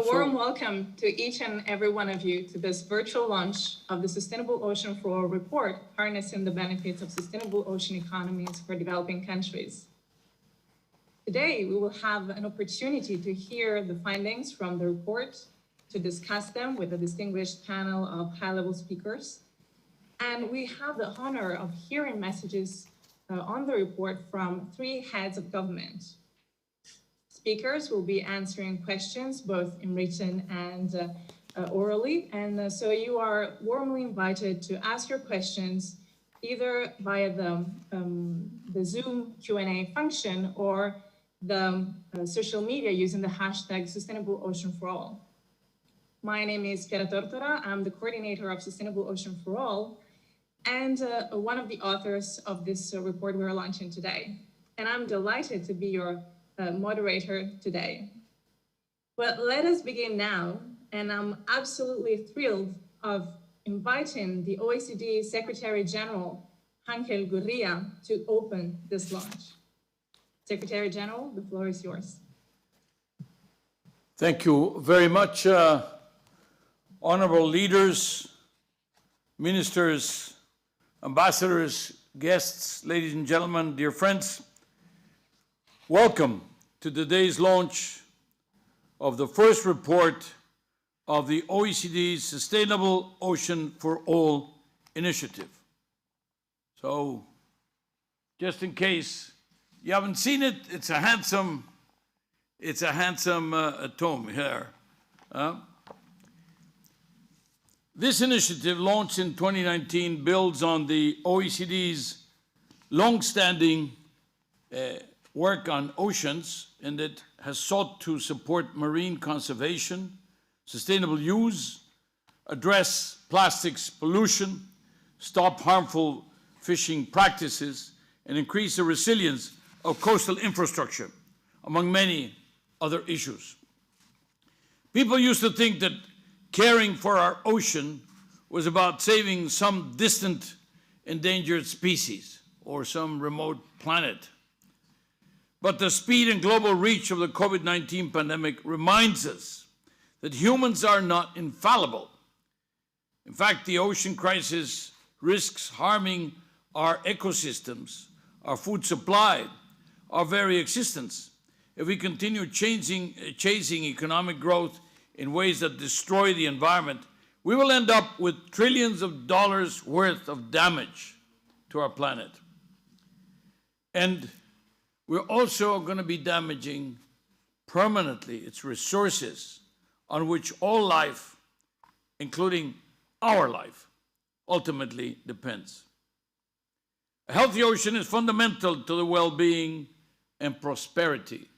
A warm welcome to each and every one of you to this virtual launch of the Sustainable Ocean for All report, harnessing the benefits of sustainable ocean economies for developing countries. Today, we will have an opportunity to hear the findings from the report, to discuss them with a distinguished panel of high-level speakers. And we have the honor of hearing messages on the report from 3 heads of government. Speakers will be answering questions both in written and orally, and so you are warmly invited to ask your questions either via the Zoom Q&A function or the social media using the hashtag Sustainable Ocean for All. My name is Piera Tortora. I'm the coordinator of Sustainable Ocean for All and one of the authors of this report we're launching today. And I'm delighted to be your moderator today. But let us begin now, and I'm absolutely thrilled of inviting the OECD Secretary General, Ángel Gurría, to open this launch. Secretary General, the floor is yours. Thank you very much, honorable leaders, ministers, ambassadors, guests, ladies and gentlemen, dear friends. Welcome to today's launch of the first report of the OECD's Sustainable Ocean for All initiative. So, just in case you haven't seen it, it's a handsome tome here. This initiative, launched in 2019, builds on the OECD's long-standing work on oceans, and it has sought to support marine conservation, sustainable use, address plastics pollution, stop harmful fishing practices, and increase the resilience of coastal infrastructure, among many other issues. People used to think that caring for our ocean was about saving some distant endangered species or some remote planet. But the speed and global reach of the COVID-19 pandemic reminds us that humans are not infallible. In fact, the ocean crisis risks harming our ecosystems, our food supply, our very existence, if we continue chasing economic growth in ways that destroy the environment. We will end up with trillions of dollars worth of damage to our planet. And we're also going to be damaging permanently its resources on which all life, including our life, ultimately depends. A healthy ocean is fundamental to the well-being and prosperity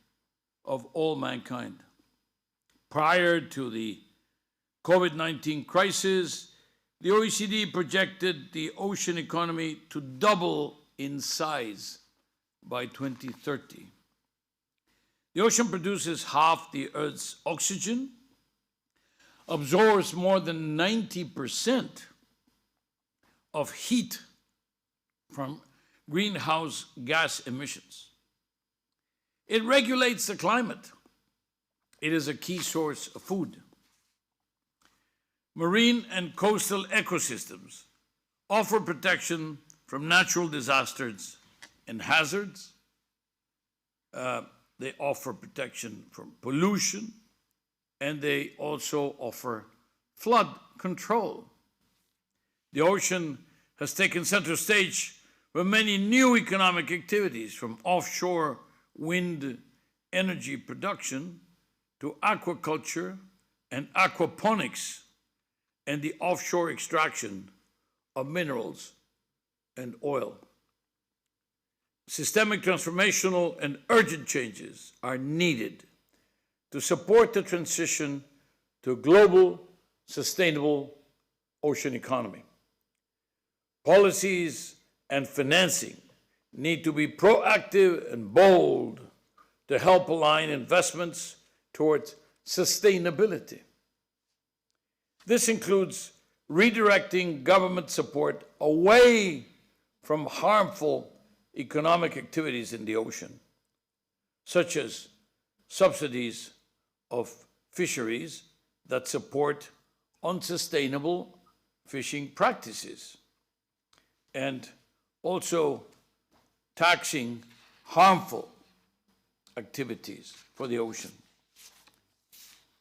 of all mankind. Prior to the COVID-19 crisis, the OECD projected the ocean economy to double in size by 2030. The ocean produces half the Earth's oxygen, absorbs more than 90% of heat from greenhouse gas emissions. It regulates the climate. It is a key source of food. Marine and coastal ecosystems offer protection from natural disasters and hazards. They offer protection from pollution, and they also offer flood control. The ocean has taken center stage for many new economic activities, from offshore wind energy production to aquaculture and aquaponics, and the offshore extraction of minerals and oil. Systemic, transformational, and urgent changes are needed to support the transition to a global, sustainable ocean economy. Policies and financing need to be proactive and bold to help align investments towards sustainability. This includes redirecting government support away from harmful economic activities in the ocean, such as subsidies of fisheries that support unsustainable fishing practices, and also taxing harmful activities for the ocean.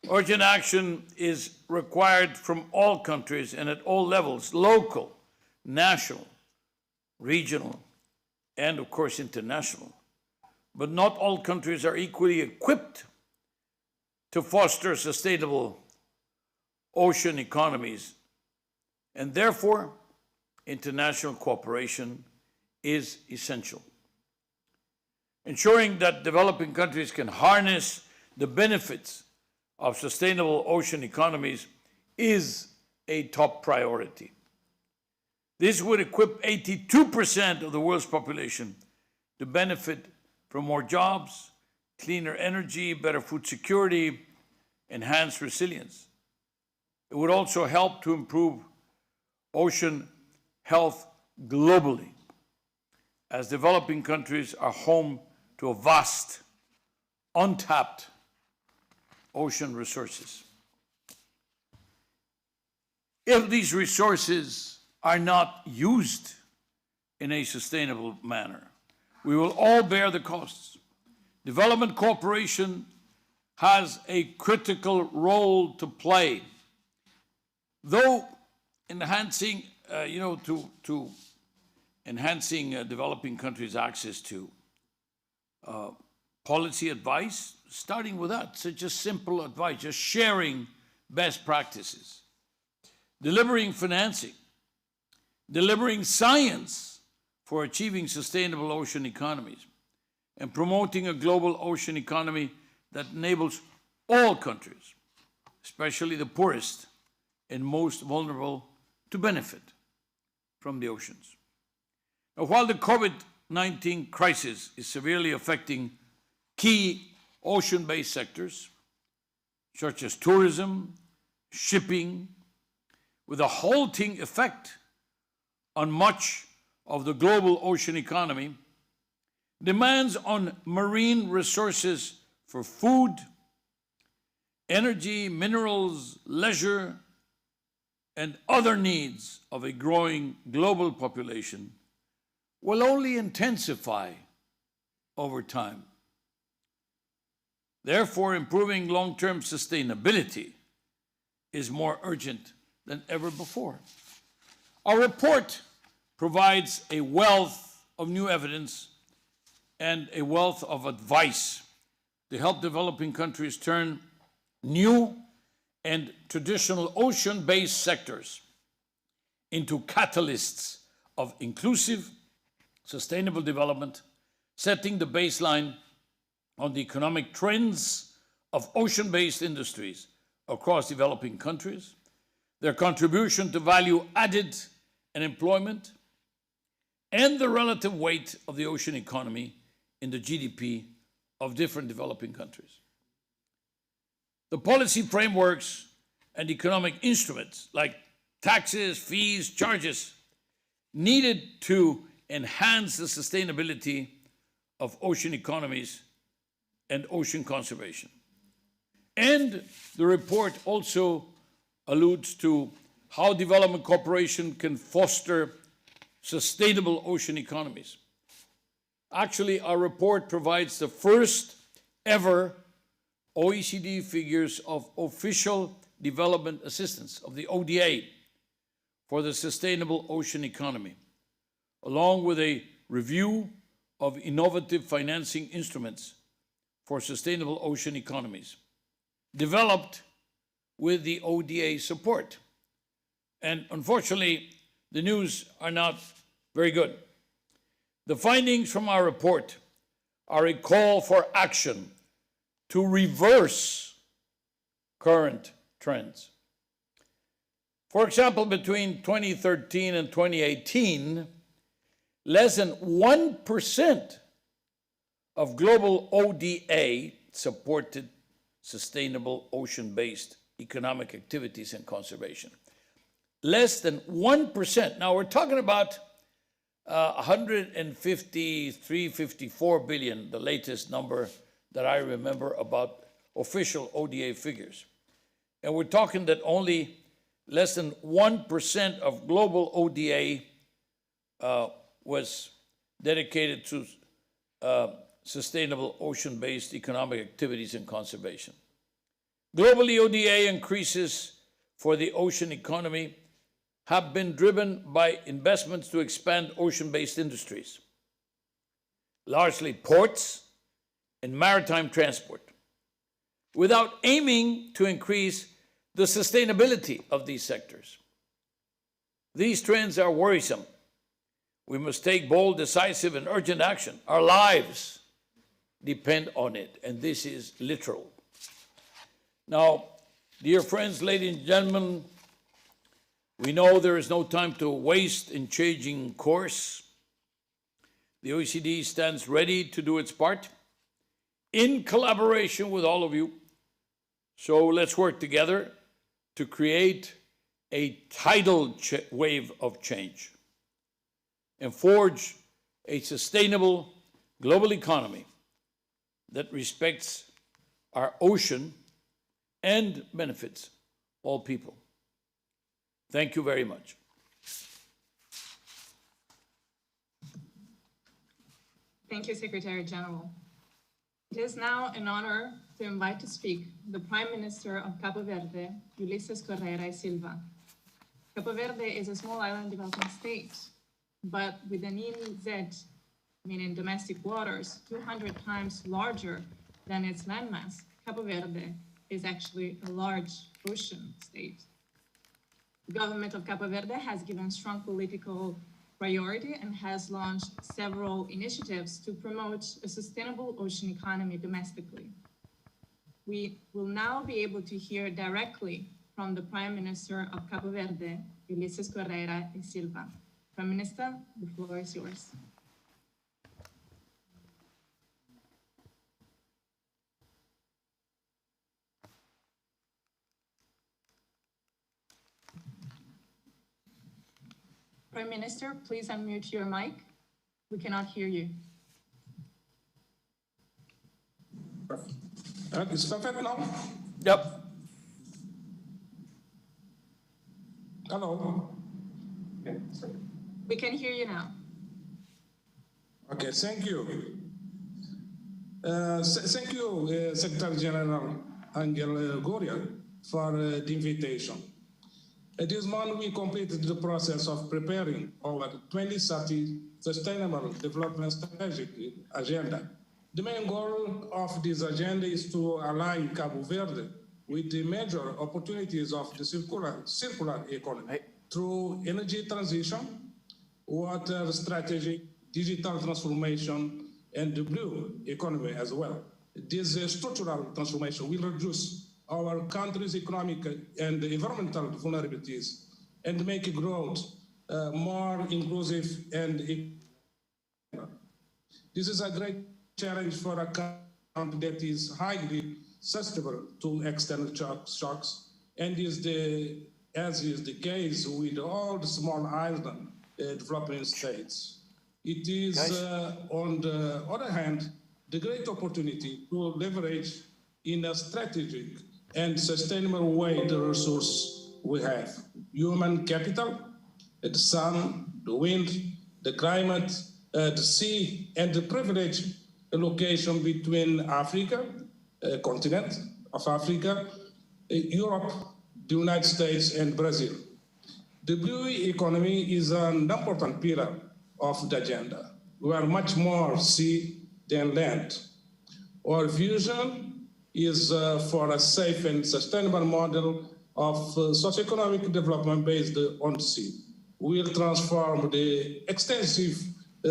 Urgent action is required from all countries and at all levels, local, national, regional, and of course international. But not all countries are equally equipped to foster sustainable ocean economies, and therefore international cooperation is essential. Ensuring that developing countries can harness the benefits of sustainable ocean economies is a top priority. This would equip 82% of the world's population to benefit from more jobs, cleaner energy, better food security, enhanced resilience. It would also help to improve ocean health globally, as developing countries are home to a vast, untapped ocean resources. If these resources are not used in a sustainable manner, we will all bear the costs. Development cooperation has a critical role to play, though enhancing, enhancing developing countries' access to policy advice, starting with that, so just simple advice, just sharing best practices, delivering financing, delivering science for achieving sustainable ocean economies, and promoting a global ocean economy that enables all countries, especially the poorest and most vulnerable, to benefit from the oceans. Now, while the COVID-19 crisis is severely affecting key ocean-based sectors, such as tourism, shipping, with a halting effect on much of the global ocean economy, demands on marine resources for food, energy, minerals, leisure, and other needs of a growing global population will only intensify over time. Therefore, improving long-term sustainability is more urgent than ever before. Our report provides a wealth of new evidence and a wealth of advice to help developing countries turn new and traditional ocean-based sectors into catalysts of inclusive, sustainable development, setting the baseline on the economic trends of ocean-based industries across developing countries, their contribution to value added and employment, and the relative weight of the ocean economy in the GDP of different developing countries. The policy frameworks and economic instruments like taxes, fees, charges needed to enhance the sustainability of ocean economies and ocean conservation. And the report also alludes to how development cooperation can foster sustainable ocean economies. Actually, our report provides the first ever OECD figures of official development assistance, of the ODA, for the sustainable ocean economy, along with a review of innovative financing instruments for sustainable ocean economies, developed with the ODA support. And unfortunately, the news are not very good. The findings from our report are a call for action to reverse current trends. For example, between 2013 and 2018, less than 1% of global ODA supported sustainable ocean-based economic activities and conservation. Less than 1%. Now we're talking about 153, 54 billion, the latest number that I remember about official ODA figures. And we're talking that only less than 1% of global ODA was dedicated to sustainable ocean-based economic activities and conservation. Globally, ODA increases for the ocean economy have been driven by investments to expand ocean-based industries, largely ports and maritime transport, without aiming to increase the sustainability of these sectors. These trends are worrisome. We must take bold, decisive, and urgent action. Our lives depend on it, and this is literal. Now, dear friends, ladies and gentlemen, we know there is no time to waste in changing course. The OECD stands ready to do its part in collaboration with all of you. So let's work together to create a tidal wave of change and forge a sustainable global economy that respects our ocean and benefits all people. Thank you very much. Thank you, Secretary General. It is now an honor to invite to speak the Prime Minister of Cabo Verde, Ulysses Correia y Silva. Cabo Verde is a small island developing state, but with an EEZ, meaning domestic waters, 200 times larger than its landmass. Cabo Verde is actually a large ocean state. The government of Cabo Verde has given strong political priority and has launched several initiatives to promote a sustainable ocean economy domestically. We will now be able to hear directly from the Prime Minister of Cabo Verde, Ulysses Correia y Silva. Prime Minister, the floor is yours. Prime Minister, please unmute your mic. We cannot hear you. Is it perfect now? Yep. Hello? We can hear you now. Okay, thank you. Thank you, Secretary General Angel Goria, for the invitation. This month, we completed the process of preparing our 2030 Sustainable Development Strategic Agenda. The main goal of this agenda is to align Cabo Verde with the major opportunities of the circular economy through energy transition, water strategy, digital transformation, and the blue economy as well. This structural transformation will reduce our country's economic and environmental vulnerabilities and make growth more inclusive and equitable. This is a great challenge for a country that is highly susceptible to external shocks, and as is the case with all the small island developing states. It is, on the other hand, the great opportunity to leverage in a strategic and sustainable way the resource we have: human capital, the sun, the wind, the climate, the sea, and the privileged location between Africa, continent of Africa, Europe, the United States, and Brazil. The blue economy is an important pillar of the agenda. We are much more sea than land. Our vision is for a safe and sustainable model of socioeconomic development based on the sea. We will transform the extensive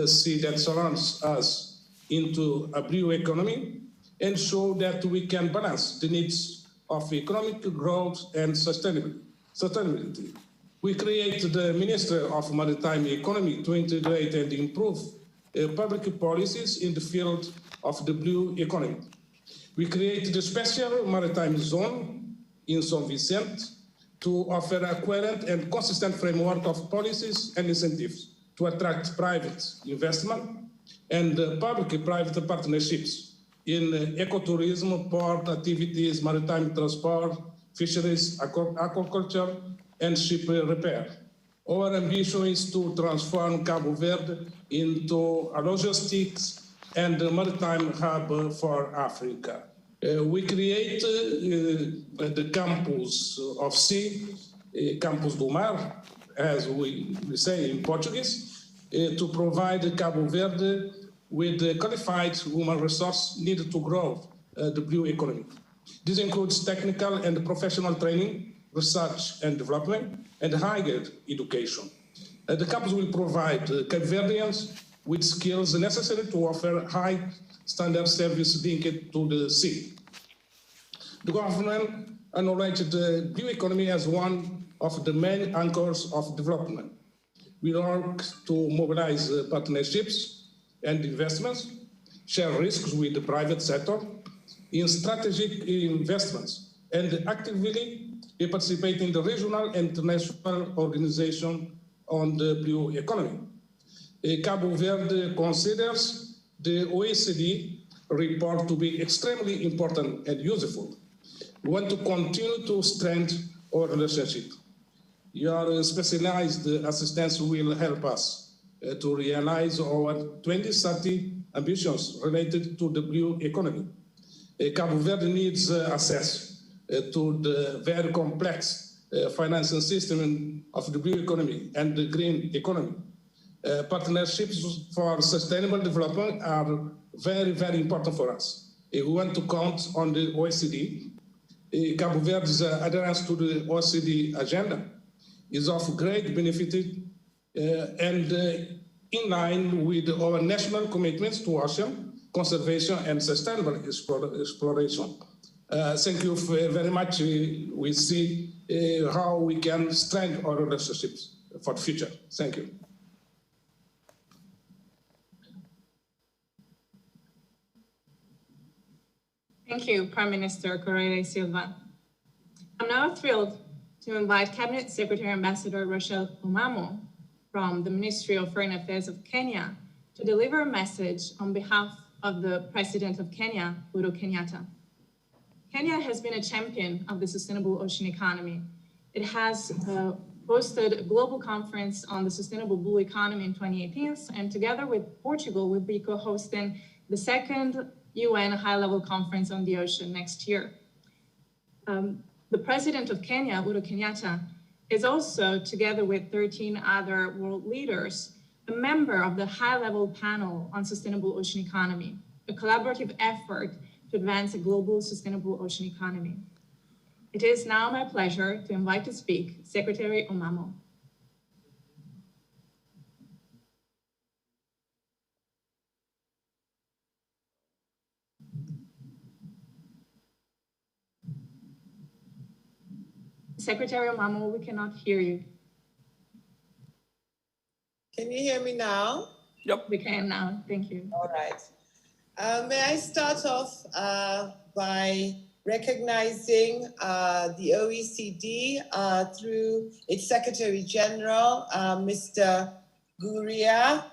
sea that surrounds us into a blue economy and show that we can balance the needs of economic growth and sustainability. We create the Ministry of Maritime Economy to integrate and improve public policies in the field of the blue economy. We created a special maritime zone in São Vicente to offer a coherent and consistent framework of policies and incentives to attract private investment and public-private partnerships in ecotourism, port activities, maritime transport, fisheries, aquaculture, and ship repair. Our ambition is to transform Cabo Verde into a logistics and maritime hub for Africa. We create the campus of sea, campus do mar, as we say in Portuguese, to provide Cabo Verde with the qualified human resource needed to grow the blue economy. This includes technical and professional training, research and development, and higher education. The campus will provide Cape Verdeans with skills necessary to offer high standard service linked to the sea. The government acknowledged the blue economy as one of the main anchors of development. We work to mobilize partnerships and investments, share risks with the private sector in strategic investments, and actively participate in the regional and international organization on the blue economy. Cabo Verde considers the OECD report to be extremely important and useful. We want to continue to strengthen our relationship. Your specialized assistance will help us to realize our 2030 ambitions related to the blue economy. Cabo Verde needs access to the very complex financing system of the blue economy and the green economy. Partnerships for sustainable development are very, very important for us. We want to count on the OECD. Cabo Verde's adherence to the OECD agenda is of great benefit and in line with our national commitments to ocean conservation and sustainable exploration. Thank you very much. We see how we can strengthen our relationships for the future. Thank you. Thank you, Prime Minister Correa Silva. I'm now thrilled to invite Cabinet Secretary Ambassador Rochelle Omamo from the Ministry of Foreign Affairs of Kenya to deliver a message on behalf of the President of Kenya, Uhuru Kenyatta. Kenya has been a champion of the sustainable ocean economy. It has hosted a global conference on the sustainable blue economy in 2018, and together with Portugal, will be co-hosting the second UN high-level conference on the ocean next year. The President of Kenya, Uhuru Kenyatta, is also, together with 13 other world leaders, a member of the high-level panel on sustainable ocean economy, a collaborative effort to advance a global sustainable ocean economy. It is now my pleasure to invite to speak Secretary Omamo. Secretary Omamo, we cannot hear you. Can you hear me now? Yep. We can now, thank you. All right. May I start off by recognizing the OECD through its Secretary General, Mr. Guria,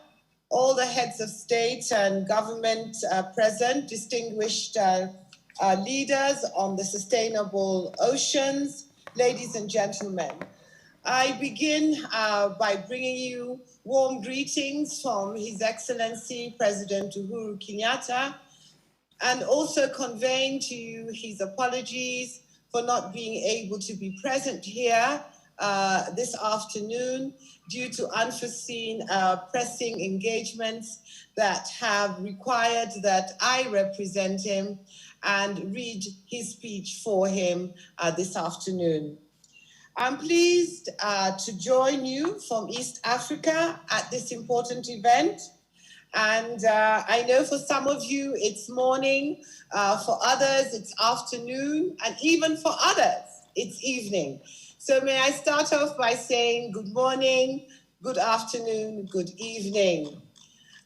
all the heads of state and government present, distinguished leaders on the sustainable oceans, ladies and gentlemen. I begin by bringing you warm greetings from His Excellency President Uhuru Kenyatta, and also conveying to you his apologies for not being able to be present here this afternoon due to unforeseen pressing engagements that have required that I represent him and read his speech for him this afternoon. I'm pleased to join you from East Africa at this important event. And I know for some of you it's morning, for others it's afternoon, and even for others it's evening. So may I start off by saying good morning, good afternoon, good evening.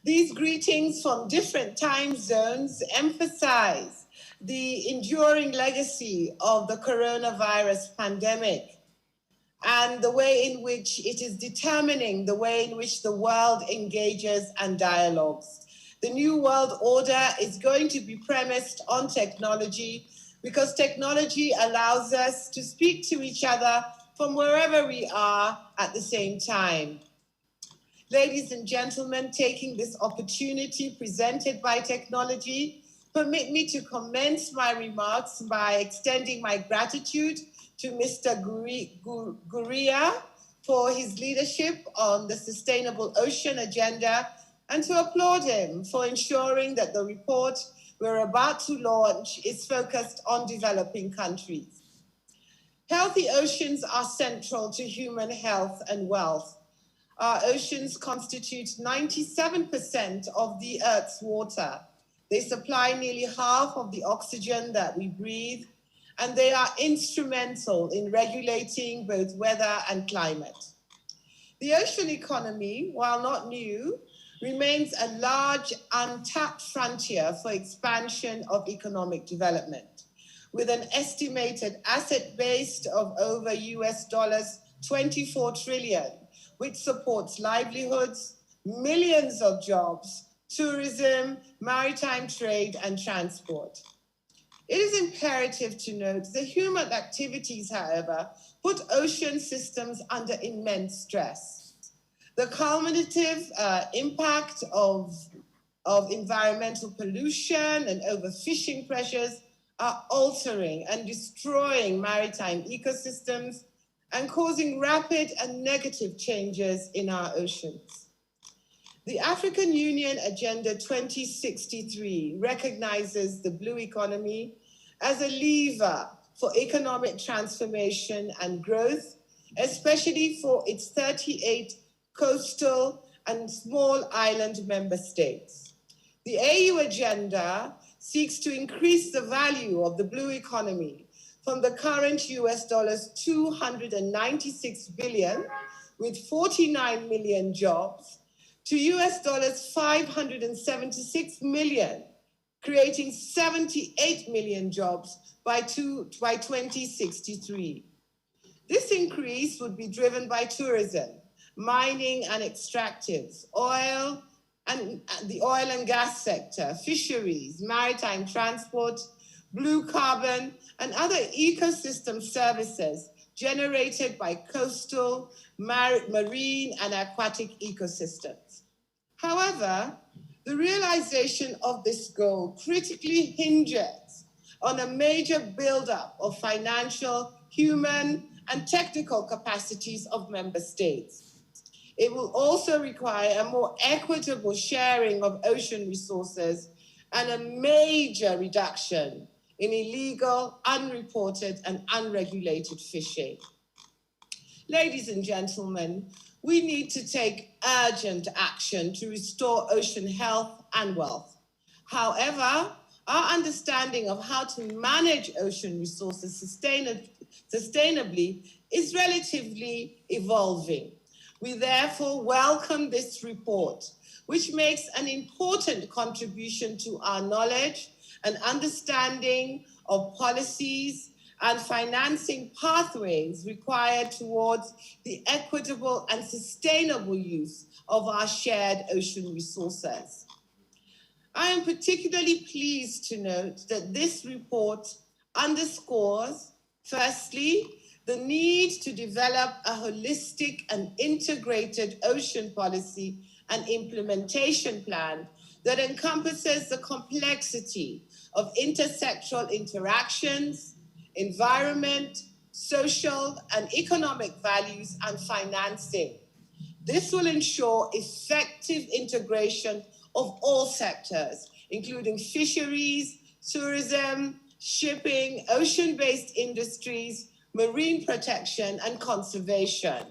These greetings from different time zones emphasize the enduring legacy of the coronavirus pandemic and the way in which it is determining the way in which the world engages and dialogues. The new world order is going to be premised on technology because technology allows us to speak to each other from wherever we are at the same time. Ladies and gentlemen, taking this opportunity presented by technology, permit me to commence my remarks by extending my gratitude to Mr. Gurria for his leadership on the Sustainable Ocean Agenda, and to applaud him for ensuring that the report we're about to launch is focused on developing countries. Healthy oceans are central to human health and wealth. Our oceans constitute 97% of the Earth's water. They supply nearly half of the oxygen that we breathe, and they are instrumental in regulating both weather and climate. The ocean economy, while not new, remains a large untapped frontier for expansion of economic development, with an estimated asset base of over US $24 trillion, which supports livelihoods, millions of jobs, tourism, maritime trade, and transport. It is imperative to note that human activities, however, put ocean systems under immense stress. The cumulative impact of environmental pollution and overfishing pressures are altering and destroying maritime ecosystems and causing rapid and negative changes in our oceans. The African Union Agenda 2063 recognizes the blue economy as a lever for economic transformation and growth, especially for its 38 coastal and small island member states. The AU agenda seeks to increase the value of the blue economy from the current US $296 billion with 49 million jobs to US $576 million, creating 78 million jobs by 2063. This increase would be driven by tourism, mining and extractives, oil and the oil and gas sector, fisheries, maritime transport, blue carbon, and other ecosystem services generated by coastal, marine, and aquatic ecosystems. However, the realization of this goal critically hinges on a major buildup of financial, human, and technical capacities of member states. It will also require a more equitable sharing of ocean resources and a major reduction in illegal, unreported, and unregulated fishing. Ladies and gentlemen, we need to take urgent action to restore ocean health and wealth. However, our understanding of how to manage ocean resources sustainably is relatively evolving. We therefore welcome this report, which makes an important contribution to our knowledge and understanding of policies and financing pathways required towards the equitable and sustainable use of our shared ocean resources. I am particularly pleased to note that this report underscores, firstly, the need to develop a holistic and integrated ocean policy and implementation plan that encompasses the complexity of intersectoral interactions, environment, social and economic values, and financing. This will ensure effective integration of all sectors, including fisheries, tourism, shipping, ocean-based industries, marine protection, and conservation.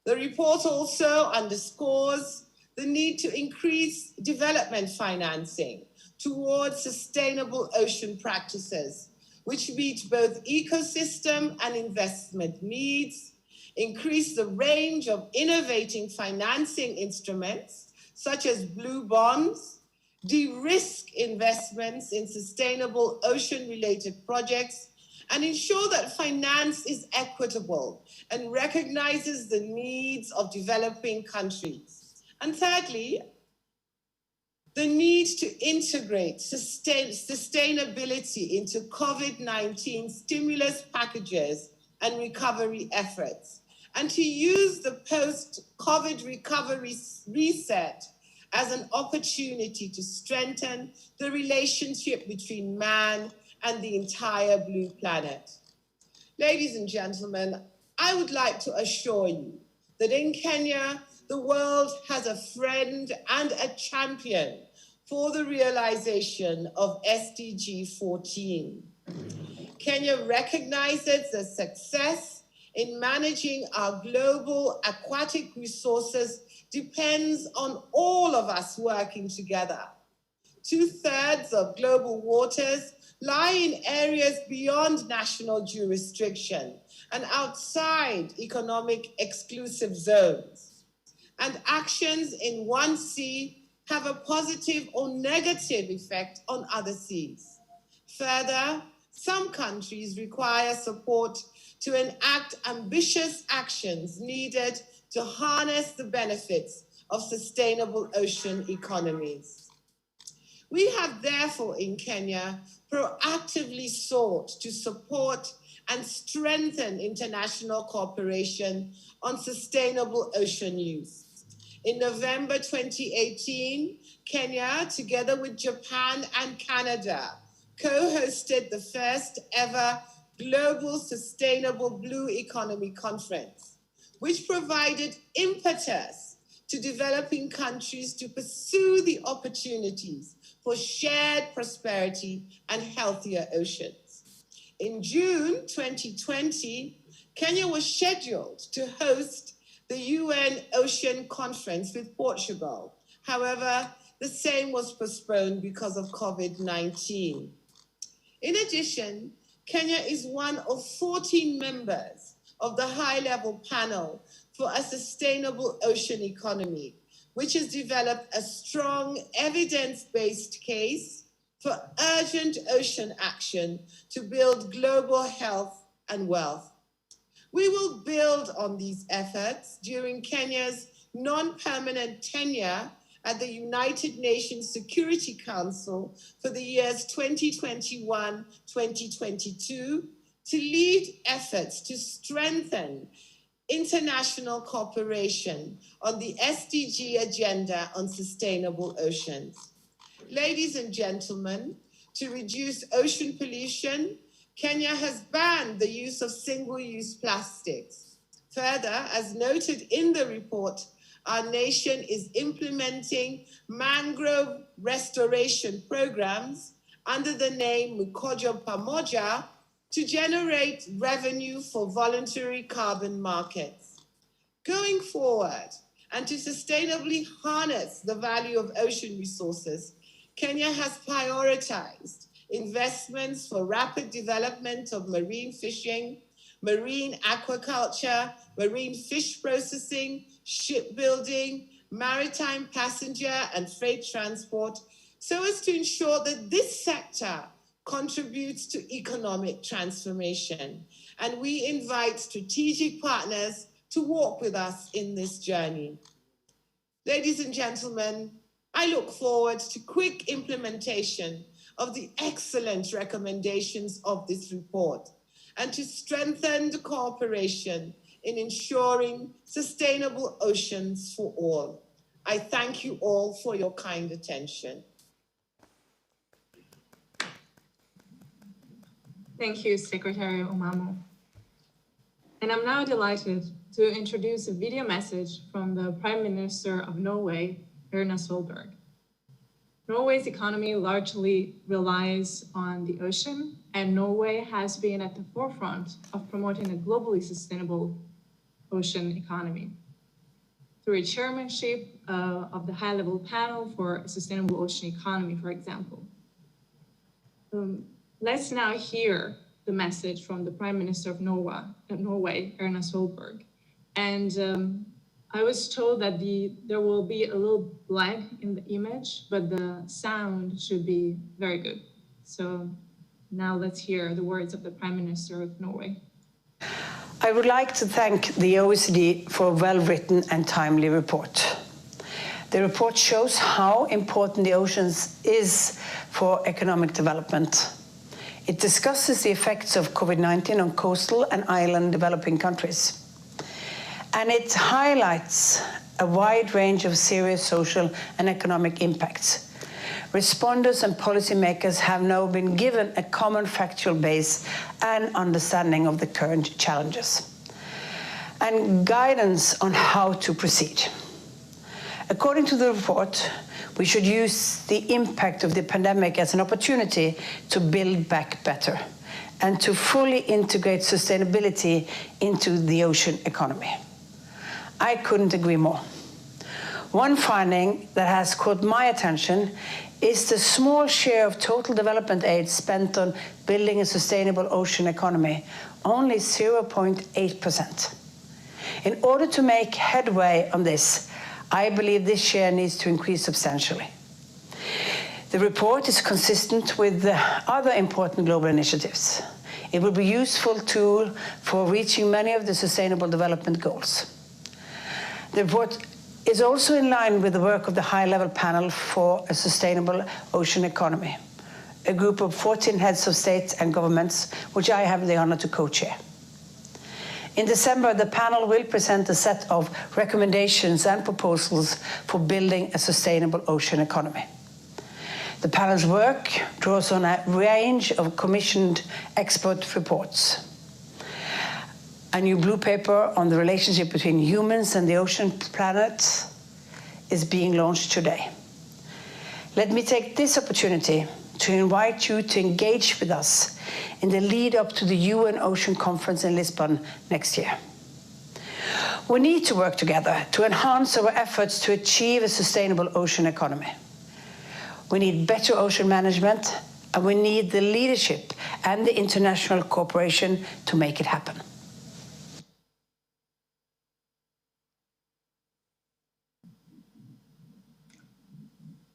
The report also underscores the need to increase development financing towards sustainable ocean practices, which meet both ecosystem and investment needs, increase the range of innovating financing instruments, such as blue bonds, de-risk investments in sustainable ocean-related projects, and ensure that finance is equitable and recognizes the needs of developing countries. And thirdly, the need to integrate sustainability into COVID-19 stimulus packages and recovery efforts, and to use the post-COVID recovery reset as an opportunity to strengthen the relationship between man and the entire blue planet. Ladies and gentlemen, I would like to assure you that in Kenya, the world has a friend and a champion for the realization of SDG 14. Kenya recognizes the success in managing our global aquatic resources depends on all of us working together. 2/3 of global waters lie in areas beyond national jurisdiction and outside economic exclusive zones. And actions in one sea have a positive or negative effect on other seas. Further, some countries require support to enact ambitious actions needed to harness the benefits of sustainable ocean economies. We have therefore in Kenya proactively sought to support and strengthen international cooperation on sustainable ocean use. In November 2018, Kenya, together with Japan and Canada, co-hosted the first ever Global Sustainable Blue Economy Conference, which provided impetus to developing countries to pursue the opportunities for shared prosperity and healthier oceans. In June 2020, Kenya was scheduled to host the UN Ocean Conference with Portugal. However, the same was postponed because of COVID-19. In addition, Kenya is one of 14 members of the high-level panel for a sustainable ocean economy, which has developed a strong evidence-based case for urgent ocean action to build global health and wealth. We will build on these efforts during Kenya's non-permanent tenure at the United Nations Security Council for the years 2021-2022 to lead efforts to strengthen international cooperation on the SDG agenda on sustainable oceans. Ladies and gentlemen, to reduce ocean pollution, Kenya has banned the use of single-use plastics. Further, as noted in the report, our nation is implementing mangrove restoration programs under the name Mkojo Pamoja to generate revenue for voluntary carbon markets. Going forward, and to sustainably harness the value of ocean resources, Kenya has prioritized investments for rapid development of marine fishing, marine aquaculture, marine fish processing, shipbuilding, maritime passenger and freight transport, so as to ensure that this sector contributes to economic transformation. And we invite strategic partners to walk with us in this journey. Ladies and gentlemen, I look forward to quick implementation of the excellent recommendations of this report and to strengthen the cooperation in ensuring sustainable oceans for all. I thank you all for your kind attention. Thank you, Secretary Omamo. And I'm now delighted to introduce a video message from the Prime Minister of Norway, Ernest Holberg. Norway's economy largely relies on the ocean, and Norway has been at the forefront of promoting a globally sustainable ocean economy through its chairmanship of the high-level panel for a sustainable ocean economy, for example. Let's now hear the message from the Prime Minister of Norway, Ernest Holberg. And I was told that there will be a little lag in the image, but the sound should be very good. So now let's hear the words of the Prime Minister of Norway. I would like to thank the OECD for a well-written and timely report. The report shows how important the oceans is for economic development. It discusses the effects of COVID-19 on coastal and island developing countries. And it highlights a wide range of serious social and economic impacts. Respondents and policymakers have now been given a common factual base and understanding of the current challenges, and guidance on how to proceed. According to the report, we should use the impact of the pandemic as an opportunity to build back better and to fully integrate sustainability into the ocean economy. I couldn't agree more. One finding that has caught my attention is the small share of total development aid spent on building a sustainable ocean economy, only 0.8%. In order to make headway on this, I believe this share needs to increase substantially. The report is consistent with the other important global initiatives. It will be a useful tool for reaching many of the Sustainable Development Goals. The report is also in line with the work of the High-Level Panel for a Sustainable Ocean Economy, a group of 14 heads of state and governments, which I have the honor to co-chair. In December, the panel will present a set of recommendations and proposals for building a sustainable ocean economy. The panel's work draws on a range of commissioned expert reports. A new blue paper on the relationship between humans and the ocean planet is being launched today. Let me take this opportunity to invite you to engage with us in the lead up to the UN Ocean Conference in Lisbon next year. We need to work together to enhance our efforts to achieve a sustainable ocean economy. We need better ocean management, and we need the leadership and the international cooperation to make it happen.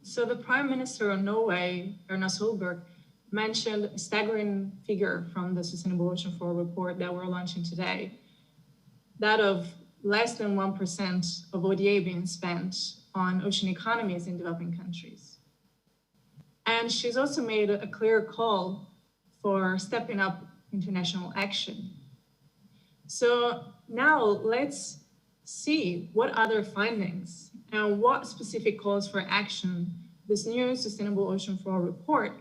So the Prime Minister of Norway, Ernest, mentioned a staggering figure from the Sustainable Ocean Floor report that we're launching today, that of less than 1% of ODA being spent on ocean economies in developing countries. And she's also made a clear call for stepping up international action. So now let's see what other findings and what specific calls for action this new Sustainable Ocean Floor report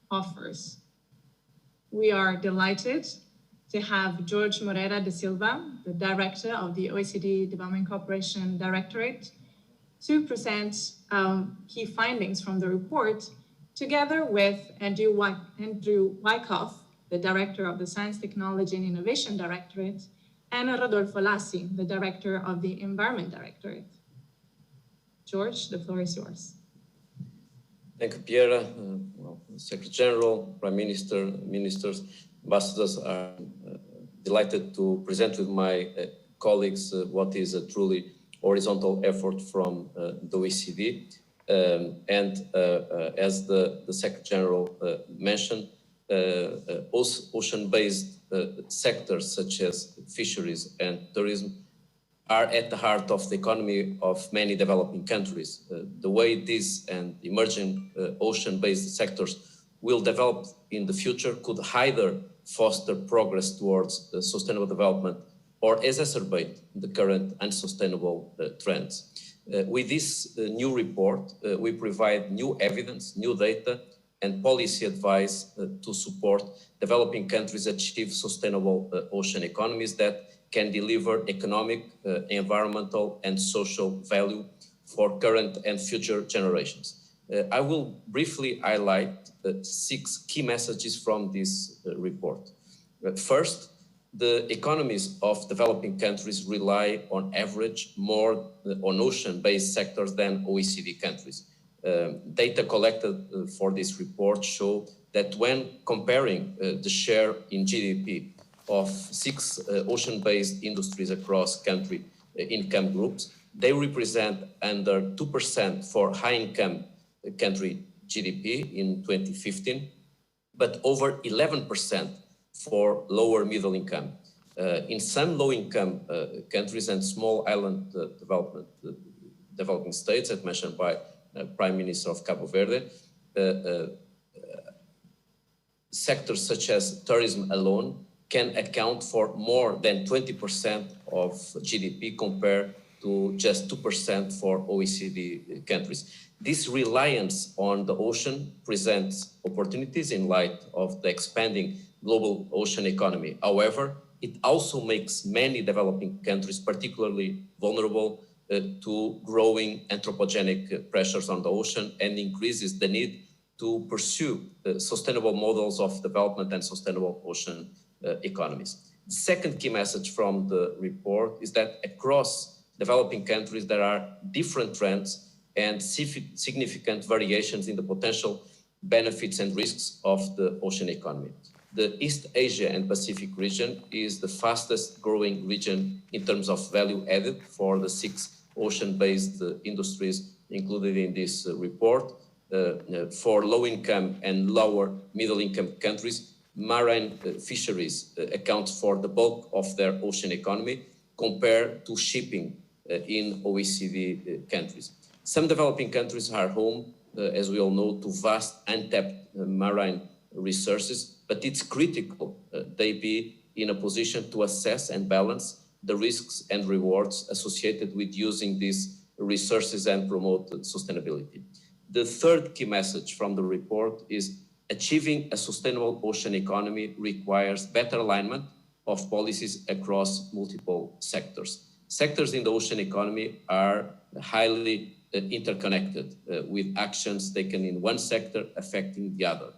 offers. We are delighted to have Jorge Moreira de Silva, the director of the OECD Development Cooperation Directorate, to present key findings from the report, together with Andrew Wyckoff, the director of the Science, Technology and Innovation Directorate, and Rodolfo Lassi, the director of the Environment Directorate. George, the floor is yours. Thank you, Piera. Secretary General, Prime Minister, ministers, ambassadors, are delighted to present with my colleagues what is a truly horizontal effort from the OECD. As the Secretary General mentioned, ocean-based sectors such as fisheries and tourism are at the heart of the economy of many developing countries. The way these and emerging ocean-based sectors will develop in the future could either foster progress towards sustainable development or exacerbate the current unsustainable trends. With this new report, we provide new evidence, new data, and policy advice to support developing countries achieve sustainable ocean economies that can deliver economic, environmental, and social value for current and future generations. I will briefly highlight 6 key messages from this report. First, the economies of developing countries rely on average more on ocean-based sectors than OECD countries. Data collected for this report show that when comparing the share in GDP of 6 ocean-based industries across country income groups, they represent under 2% for high-income country GDP in 2015, but over 11% for lower middle income. In some low-income countries and small island developing states, as mentioned by Prime Minister of Cabo Verde. Sectors such as tourism alone can account for more than 20% of GDP compared to just 2% for OECD countries. This reliance on the ocean presents opportunities in light of the expanding global ocean economy. However, it also makes many developing countries particularly vulnerable to growing anthropogenic pressures on the ocean and increases the need to pursue sustainable models of development and sustainable ocean economies. The second key message from the report is that across developing countries there are different trends and significant variations in the potential benefits and risks of the ocean economy. The East Asia and Pacific region is the fastest growing region in terms of value added for the 6 ocean-based industries included in this report. For low-income and lower middle-income countries, marine fisheries account for the bulk of their ocean economy compared to shipping in OECD countries. Some developing countries are home, as we all know, to vast untapped marine resources, but it's critical they be in a position to assess and balance the risks and rewards associated with using these resources and promote sustainability. The third key message from the report is achieving a sustainable ocean economy requires better alignment of policies across multiple sectors. Sectors in the ocean economy are highly interconnected with actions taken in one sector affecting the other.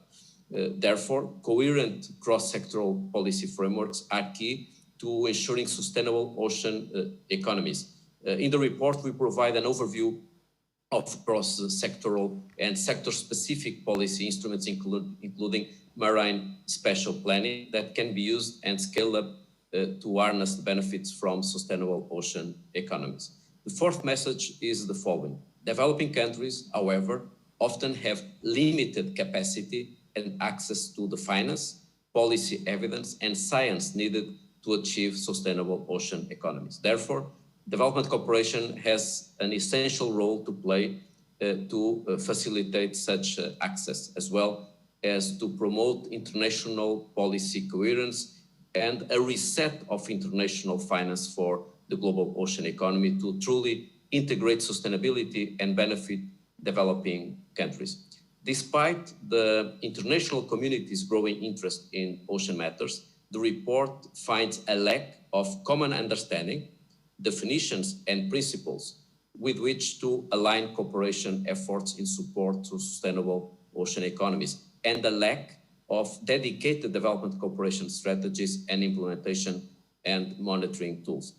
Therefore, coherent cross-sectoral policy frameworks are key to ensuring sustainable ocean economies. In the report, we provide an overview of cross-sectoral and sector-specific policy instruments, including marine spatial planning that can be used and scaled up to harness the benefits from sustainable ocean economies. The fourth message is the following. Developing countries, however, often have limited capacity and access to the finance, policy evidence, and science needed to achieve sustainable ocean economies. Therefore, development cooperation has an essential role to play to facilitate such access, as well as to promote international policy coherence and a reset of international finance for the global ocean economy to truly integrate sustainability and benefit developing countries. Despite the international community's growing interest in ocean matters, the report finds a lack of common understanding, definitions, and principles with which to align cooperation efforts in support to sustainable ocean economies, and a lack of dedicated development cooperation strategies and implementation and monitoring tools.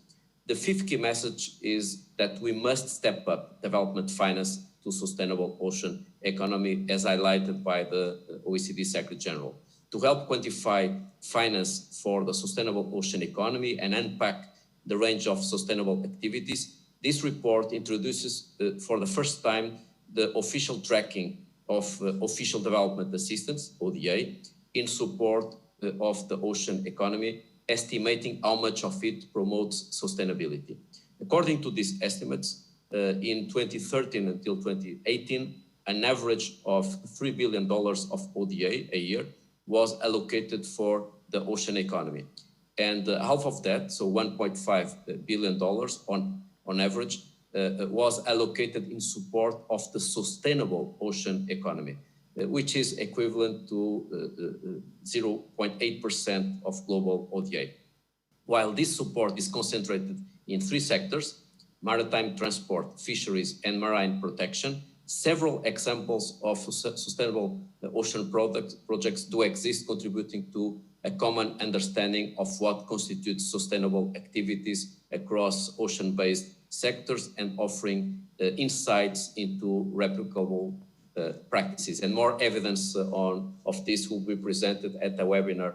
The fifth key message is that we must step up development finance to sustainable ocean economy, as highlighted by the OECD Secretary General. To help quantify finance for the sustainable ocean economy and unpack the range of sustainable activities, this report introduces for the first time the official tracking of official development assistance, ODA, in support of the ocean economy, estimating how much of it promotes sustainability. According to these estimates, in 2013 until 2018, an average of $3 billion of ODA a year was allocated for the ocean economy. And half of that, so $1.5 billion on average, was allocated in support of the sustainable ocean economy, which is equivalent to 0.8% of global ODA. While this support is concentrated in 3 sectors, maritime transport, fisheries, and marine protection, several examples of sustainable ocean projects do exist, contributing to a common understanding of what constitutes sustainable activities across ocean-based sectors and offering insights into replicable practices. And more evidence of this will be presented at a webinar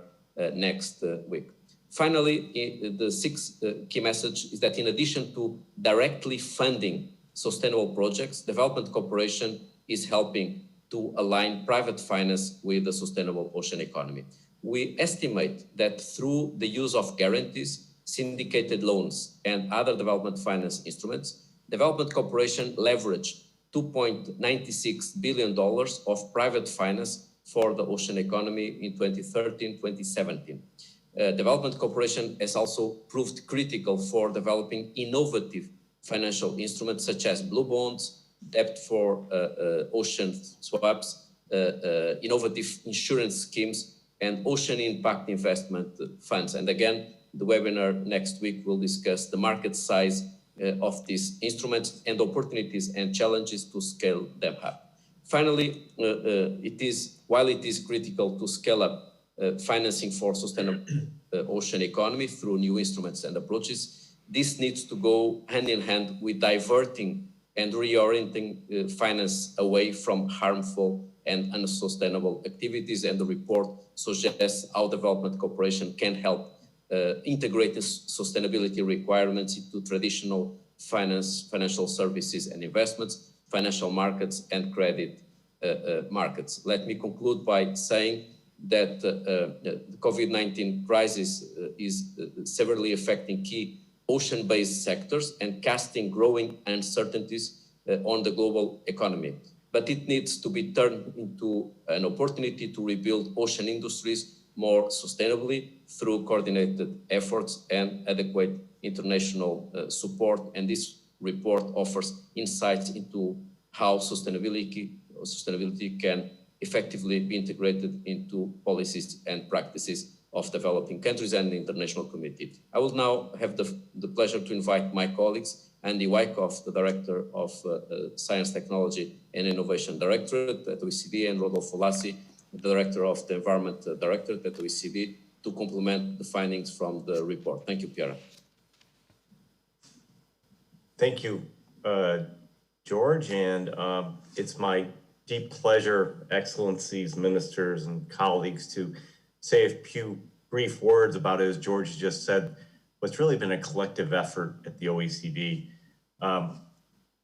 next week. Finally, the sixth key message is that in addition to directly funding sustainable projects, development cooperation is helping to align private finance with the sustainable ocean economy. We estimate that through the use of guarantees, syndicated loans, and other development finance instruments, development cooperation leveraged $2.96 billion of private finance for the ocean economy in 2013-2017. Development cooperation has also proved critical for developing innovative financial instruments such as blue bonds, debt for ocean swaps, innovative insurance schemes, and ocean impact investment funds. And again, the webinar next week will discuss the market size of these instruments and opportunities and challenges to scale them up. Finally, while it is critical to scale up financing for sustainable ocean economy through new instruments and approaches, this needs to go hand in hand with diverting and reorienting finance away from harmful and unsustainable activities. And the report suggests how development cooperation can help integrate the sustainability requirements into traditional financial services and investments, financial markets, and credit markets. Let me conclude by saying that the COVID-19 crisis is severely affecting key ocean-based sectors and casting growing uncertainties on the global economy. But it needs to be turned into an opportunity to rebuild ocean industries more sustainably through coordinated efforts and adequate international support. And this report offers insights into how sustainability can effectively be integrated into policies and practices of developing countries and the international community. I will now have the pleasure to invite my colleagues, Andy Wyckoff, the Director of Science, Technology and Innovation Directorate at OECD, and Rodolfo Lassi, the Director of the Environment Directorate at OECD, to complement the findings from the report. Thank you, Piera. Thank you, George, and it's my deep pleasure, Excellencies, Ministers, and colleagues, to say a few brief words about it, as George just said, what's really been a collective effort at the OECD.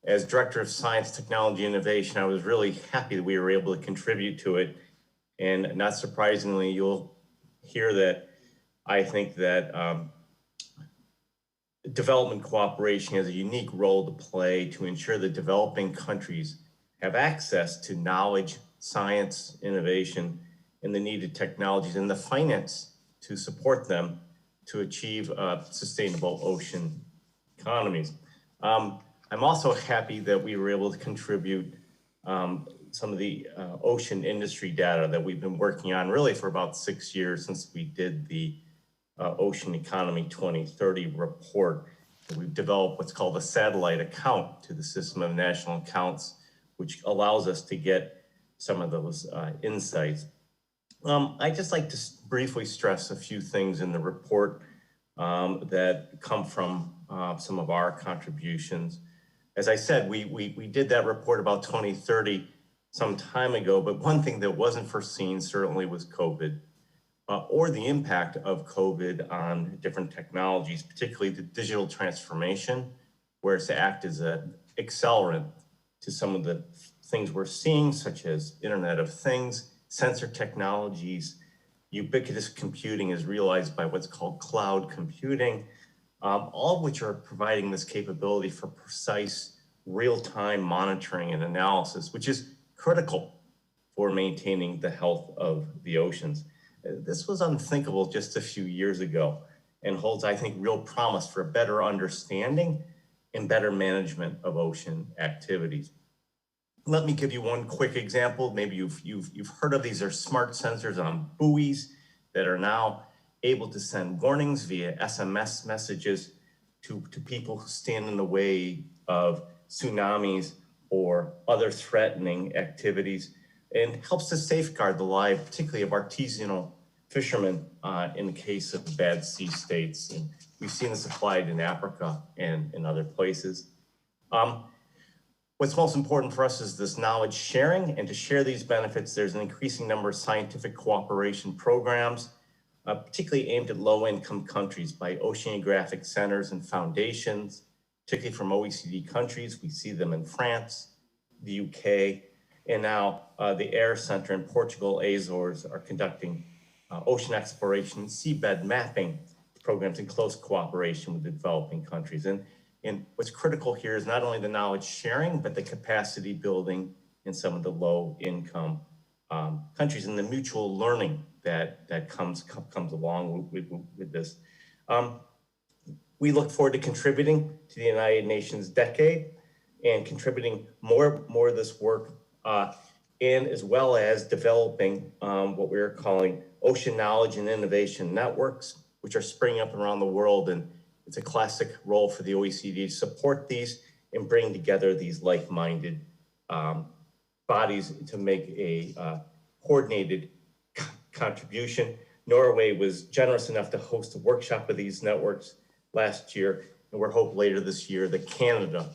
As Director of Science, Technology, and Innovation, I was really happy that we were able to contribute to it. And not surprisingly, you'll hear that I think that development cooperation has a unique role to play to ensure that developing countries have access to knowledge, science, innovation, and the needed technologies and the finance to support them to achieve sustainable ocean economies. I'm also happy that we were able to contribute some of the ocean industry data that we've been working on really for about 6 years since we did the Ocean Economy 2030 report. We've developed what's called a satellite account to the system of national accounts, which allows us to get some of those insights. I'd just like to briefly stress a few things in the report that come from some of our contributions. As I said, we did that report about 2030 some time ago, but one thing that wasn't foreseen certainly was COVID, or the impact of COVID on different technologies, particularly the digital transformation, where it's to act as an accelerant to some of the things we're seeing, such as Internet of Things, sensor technologies, ubiquitous computing is realized by what's called cloud computing, all of which are providing this capability for precise real-time monitoring and analysis, which is critical for maintaining the health of the oceans. This was unthinkable just a few years ago and holds, I think, real promise for a better understanding and better management of ocean activities. Let me give you one quick example. Maybe you've heard of these. Are smart sensors on buoys that are now able to send warnings via SMS messages to people who stand in the way of tsunamis or other threatening activities, and helps to safeguard the lives, particularly of artisanal fishermen in the case of bad sea states. And we've seen this applied in Africa and in other places. What's most important for us is this knowledge sharing, and to share these benefits, there's an increasing number of scientific cooperation programs, particularly aimed at low-income countries by oceanographic centers and foundations, particularly from OECD countries. We see them in France, the UK, and now the Air Center in Portugal, Azores, are conducting ocean exploration, seabed mapping programs in close cooperation with the developing countries. And And what's critical here is not only the knowledge sharing, but the capacity building in some of the low income countries and the mutual learning that comes along with this. We look forward to contributing to the United Nations decade and contributing more of this work, and as well as developing what we're calling ocean knowledge and innovation networks, which are springing up around the world. And it's a classic role for the OECD to support these and bring together these like-minded bodies to make a coordinated contribution. Norway was generous enough to host a workshop of these networks last year, and we're hoping later this year that Canada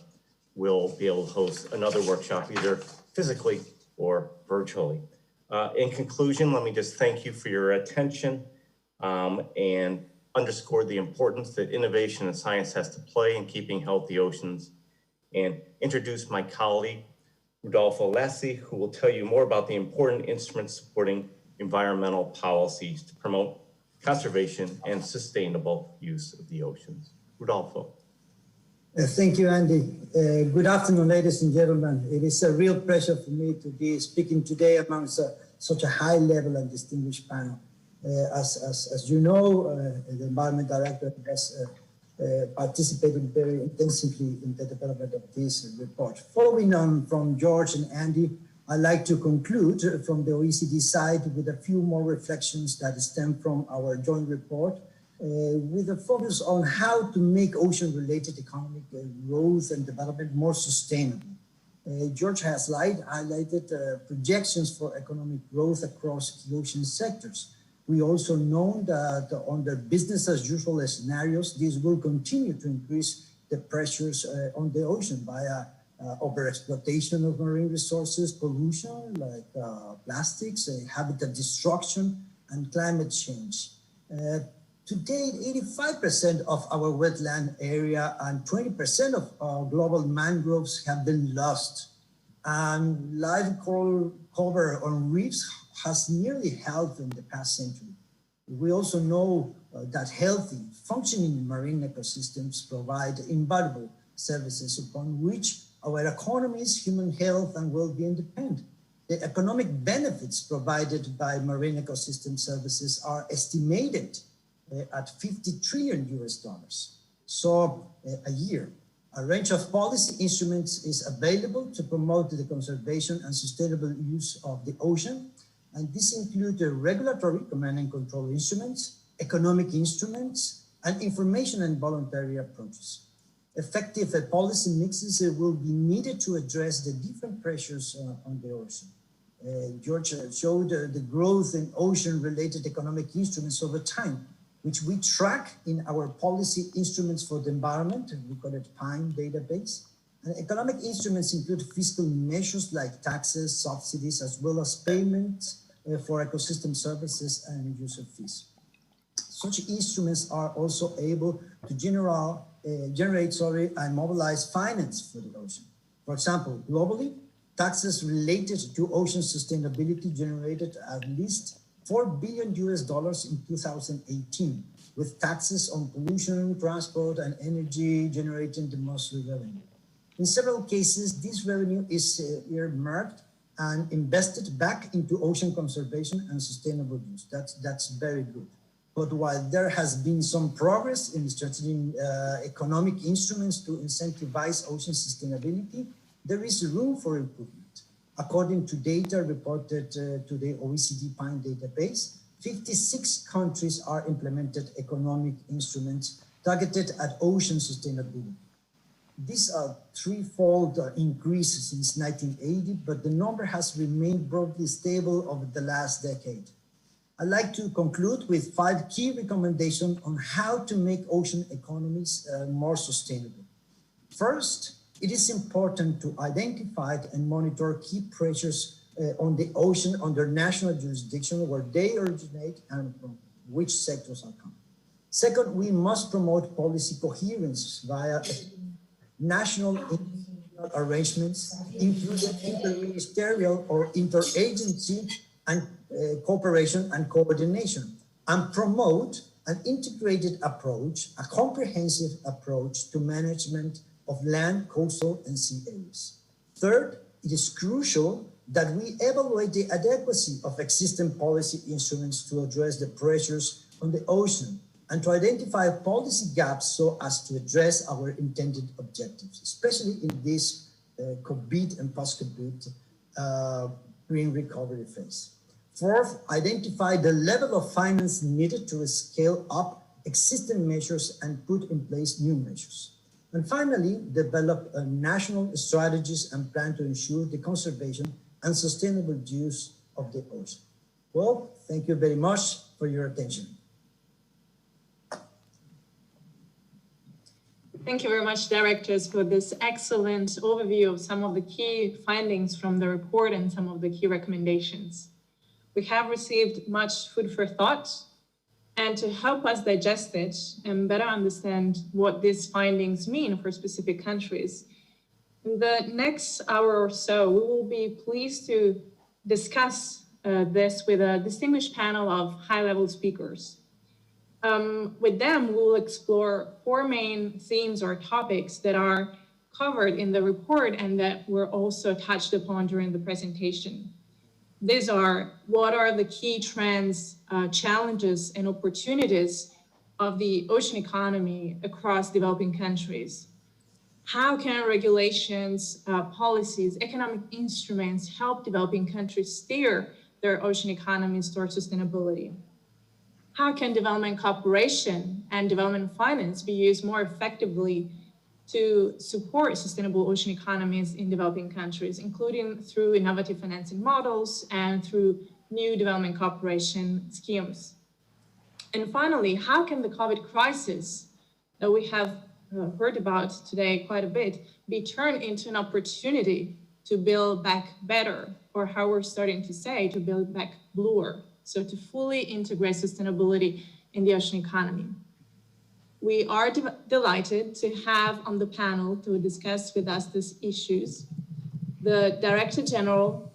will be able to host another workshop, either physically or virtually. In conclusion, let me just thank you for your attention and underscore the importance that innovation and science has to play in keeping healthy oceans, and introduce my colleague, Rodolfo Lassi, who will tell you more about the important instruments supporting environmental policies to promote conservation and sustainable use of the oceans. Rodolfo. Thank you, Andy. Good afternoon, ladies and gentlemen. It is a real pleasure for me to be speaking today amongst such a high level and distinguished panel. As you know, the Environment Director has participated very intensively in the development of this report. Following on from George and Andy, I'd like to conclude from the OECD side with a few more reflections that stem from our joint report, with a focus on how to make ocean-related economic growth and development more sustainable. George has highlighted projections for economic growth across the ocean sectors. We also know that under business as usual scenarios, this will continue to increase the pressures on the ocean via overexploitation of marine resources, pollution like plastics, habitat destruction, and climate change. To date, 85% of our wetland area and 20% of our global mangroves have been lost. And live coral cover on reefs has nearly halved in the past century. We also know that healthy, functioning marine ecosystems provide invaluable services upon which our economies, human health, and well-being depend. The economic benefits provided by marine ecosystem services are estimated at $50 trillion a year. A range of policy instruments is available to promote the conservation and sustainable use of the ocean. And this includes regulatory command and control instruments, economic instruments, and information and voluntary approaches. Effective policy mixes will be needed to address the different pressures on the ocean. George showed the growth in ocean-related economic instruments over time, which we track in our policy instruments for the environment. We call it PINE database. And economic instruments include fiscal measures like taxes, subsidies, as well as payments for ecosystem services and user fees. Such instruments are also able to generate and mobilize finance for the ocean. For example, globally, taxes related to ocean sustainability generated at least $4 billion in 2018, with taxes on pollution, transport, and energy generating the most revenue. In several cases, this revenue is earmarked and invested back into ocean conservation and sustainable use. That's very good. But while there has been some progress in strengthening economic instruments to incentivize ocean sustainability, there is room for improvement. According to data reported to the OECD PINE database, 56 countries are implemented economic instruments targeted at ocean sustainability. These are threefold increase since 1980, but the number has remained broadly stable over the last decade. I'd like to conclude with 5 key recommendations on how to make ocean economies more sustainable. First, it is important to identify and monitor key pressures on the ocean under national jurisdiction, where they originate and from which sectors are coming. Second, we must promote policy coherence via national arrangements, including interministerial or interagency and cooperation and coordination, and promote an integrated approach, a comprehensive approach to management of land, coastal, and sea areas. Third, it is crucial that we evaluate the adequacy of existing policy instruments to address the pressures on the ocean and to identify policy gaps so as to address our intended objectives, especially in this COVID and post-COVID green recovery phase. Fourth, identify the level of finance needed to scale up existing measures and put in place new measures. And finally, develop national strategies and plan to ensure the conservation and sustainable use of the ocean. Well, thank you very much for your attention. Thank you very much, directors, for this excellent overview of some of the key findings from the report and some of the key recommendations. We have received much food for thought, and to help us digest it and better understand what these findings mean for specific countries, in the next hour or so, we will be pleased to discuss this with a distinguished panel of high-level speakers. With them, we'll explore four main themes or topics that are covered in the report and that were also touched upon during the presentation. These are: what are the key trends, challenges, and opportunities of the ocean economy across developing countries? How can regulations, policies, economic instruments help developing countries steer their ocean economies towards sustainability? How can development cooperation and development finance be used more effectively to support sustainable ocean economies in developing countries, including through innovative financing models and through new development cooperation schemes? And finally, how can the COVID crisis that we have heard about today quite a bit be turned into an opportunity to build back better, or how we're starting to say, to build back bluer? So to fully integrate sustainability in the ocean economy. We are delighted to have on the panel to discuss with us these issues the Director General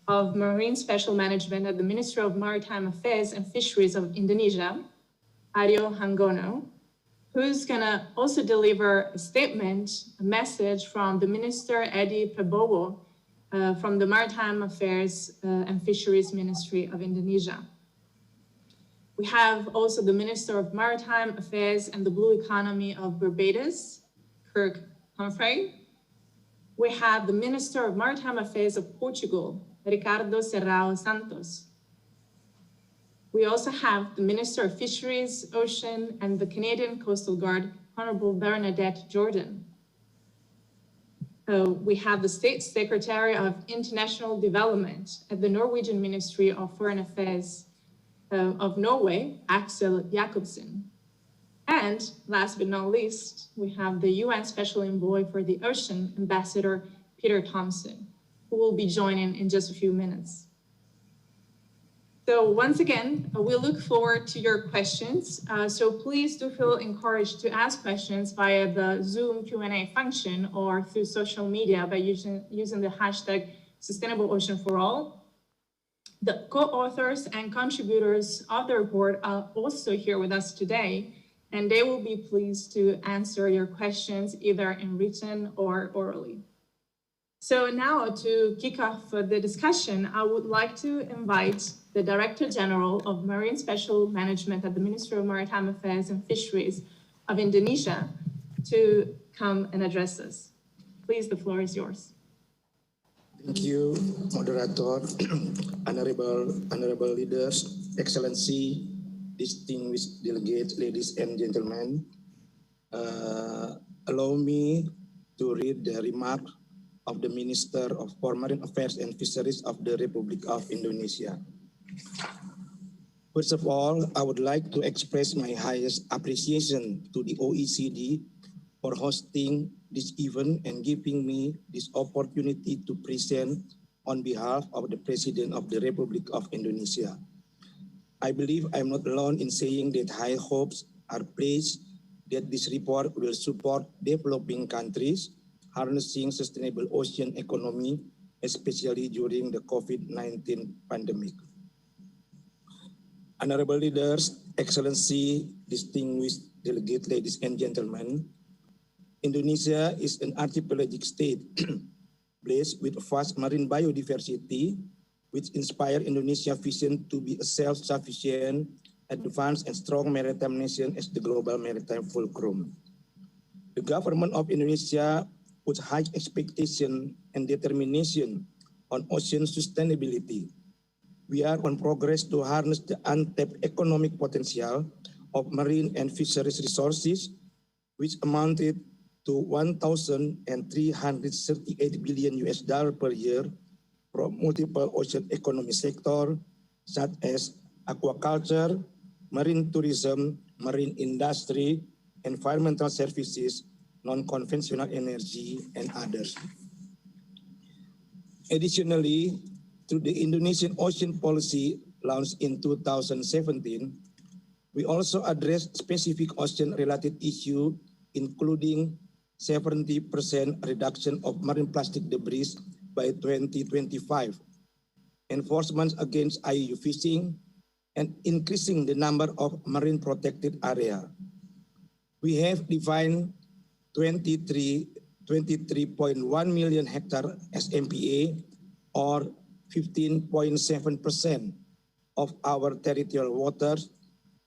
of Marine Special Management at the Ministry of Maritime Affairs and Fisheries of Indonesia, Aryo Hangono, who's gonna also deliver a statement, a message from the Minister Edi Prabowo from the Maritime Affairs and Fisheries Ministry of Indonesia. We have also the Minister of Maritime Affairs and the Blue Economy of Barbados, Kirk Humphrey. We have the Minister of Maritime Affairs of Portugal, Ricardo Serrao Santos. We also have the Minister of Fisheries, Ocean, and the Canadian Coastal Guard, Honorable Bernadette Jordan. We have the State Secretary of International Development at the Norwegian Ministry of Foreign Affairs of Norway, Axel Jacobson. And last but not least, we have the UN Special Envoy for the Ocean, Ambassador Peter Thompson, who will be joining in just a few minutes. So once again, we look forward to your questions. So please do feel encouraged to ask questions via the Zoom Q&A function or through social media by using the hashtag #SustainableOceanForAll. The co-authors and contributors of the report are also here with us today, and they will be pleased to answer your questions either in written or orally. So now to kick off the discussion, I would like to invite the Director General of Marine Special Management at the Ministry of Maritime Affairs and Fisheries of Indonesia to come and address us. Please, the floor is yours. Thank you, moderator, honorable leaders, excellency, distinguished delegates, ladies and gentlemen. Allow me to read the remark of the Minister of Foreign Affairs and Fisheries of the Republic of Indonesia. First of all, I would like to express my highest appreciation to the OECD for hosting this event and giving me this opportunity to present on behalf of the President of the Republic of Indonesia. I believe I'm not alone in saying that high hopes are placed that this report will support developing countries harnessing sustainable ocean economy, especially during the COVID-19 pandemic. Honorable leaders, Excellency, distinguished delegates, ladies and gentlemen, Indonesia is an archipelagic state blessed with vast marine biodiversity, which inspire Indonesia's vision to be a self-sufficient, advanced, and strong maritime nation as the global maritime fulcrum. The government of Indonesia puts high expectation and determination on ocean sustainability. We are on progress to harness the untapped economic potential of marine and fisheries resources, which amounted to $1,338 billion per year from multiple ocean economy sectors, such as aquaculture, marine tourism, marine industry, environmental services, non-conventional energy, and others. Additionally, through the Indonesian Ocean Policy launched in 2017, we also address specific ocean-related issues, including 70% reduction of marine plastic debris by 2025, enforcement against IUU fishing, and increasing the number of marine protected area. We have defined 23.1 million hectare as MPA, or 15.7% of our territorial waters,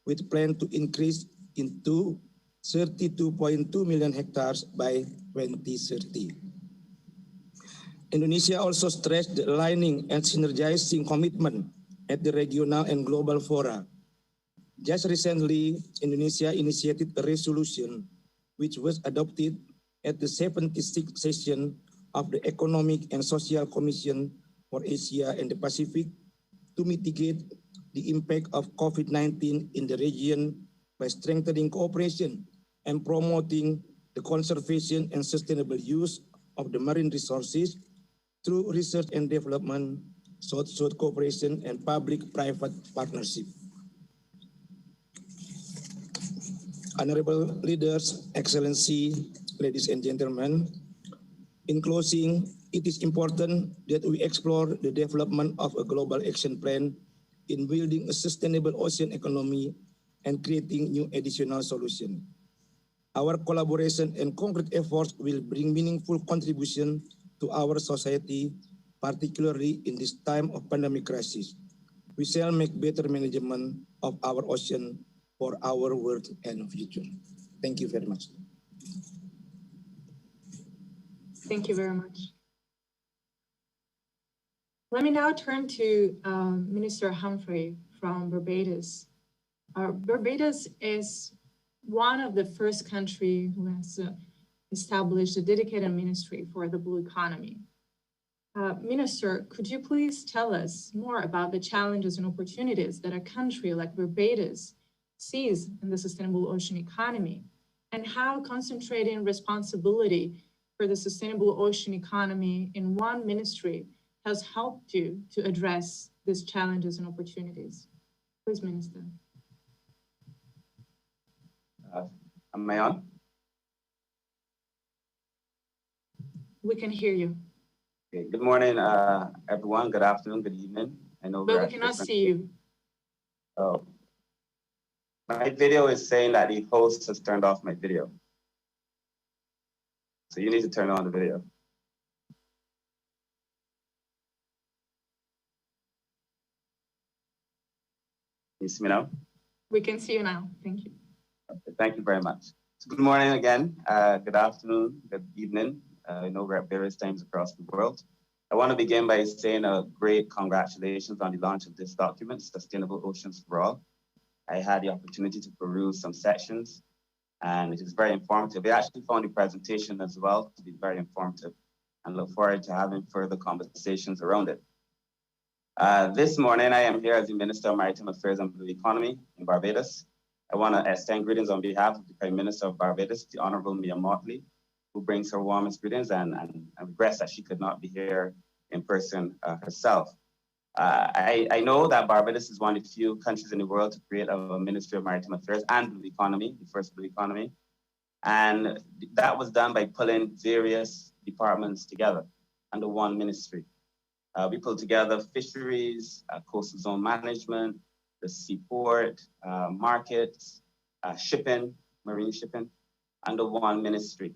with plan to increase into 32.2 million hectares by 2030. Indonesia also stressed the aligning and synergizing commitment at the regional and global fora. Just recently, Indonesia initiated a resolution which was adopted at the 76th session of the Economic and Social Commission for Asia and the Pacific to mitigate the impact of COVID-19 in the region by strengthening cooperation and promoting the conservation and sustainable use of the marine resources through research and development, South-South cooperation, and public-private partnership. Honorable leaders, Excellency, ladies and gentlemen, in closing, it is important that we explore the development of a global action plan in building a sustainable ocean economy and creating new additional solutions. Our collaboration and concrete efforts will bring meaningful contribution to our society, particularly in this time of pandemic crisis. We shall make better management of our ocean for our world and future. Thank you very much. Thank you very much. Let me now turn to Minister Humphrey from Barbados. Barbados is one of the first countries who has established a dedicated ministry for the blue economy. Minister, could you please tell us more about the challenges and opportunities that a country like Barbados sees in the sustainable ocean economy, and how concentrating responsibility for the sustainable ocean economy in one ministry has helped you to address these challenges and opportunities? Please, Minister. Am I on? We can hear you. Okay. Good morning, everyone. Good afternoon, good evening. I know, but we cannot see you. Oh. My video is saying that the host has turned off my video. So you need to turn on the video. You see me now? We can see you now. Thank you. Okay, thank you very much. So good morning again. Good afternoon, good evening. I know we're at various times across the world. I want to begin by saying a great congratulations on the launch of this document, Sustainable Oceans for All. I had the opportunity to peruse some sections, and it is very informative. I actually found the presentation as well to be very informative, and look forward to having further conversations around it. This morning, I am here as the Minister of Maritime Affairs and Blue Economy in Barbados. I want to extend greetings on behalf of the Prime Minister of Barbados, the Honorable Mia Motley, who brings her warmest greetings and regrets that she could not be here in person herself. I know that Barbados is one of the few countries in the world to create a Ministry of Maritime Affairs and Blue Economy, the first Blue Economy. And that was done by pulling various departments together under one ministry. We pulled together fisheries, coastal zone management, the seaport, markets, shipping, marine shipping, under one ministry.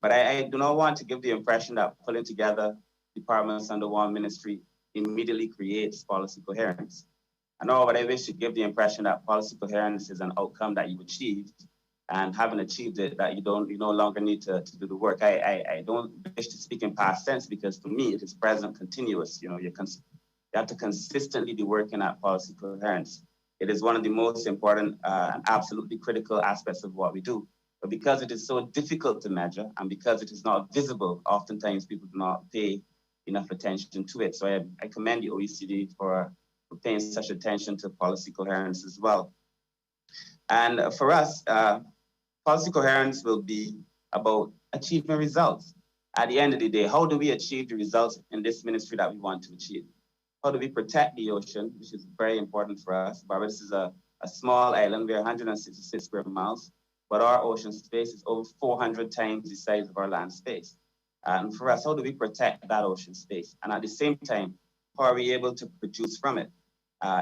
But I do not want to give the impression that pulling together departments under one ministry immediately creates policy coherence. Nor would I wish to give the impression that policy coherence is an outcome that you achieved, and having achieved it, that you no longer need to do the work. I don't wish to speak in past tense, because for me, it is present continuous. You have to consistently be working at policy coherence. It is one of the most important and absolutely critical aspects of what we do. But because it is so difficult to measure, and because it is not visible, oftentimes people do not pay enough attention to it. So I commend the OECD for paying such attention to policy coherence as well. And for us, policy coherence will be about achieving results. At the end of the day, how do we achieve the results in this ministry that we want to achieve? How do we protect the ocean, which is very important for us? Barbados is a small island. We're 166 square miles, but our ocean space is over 400 times the size of our land space. And for us, how do we protect that ocean space? And at the same time, how are we able to produce from it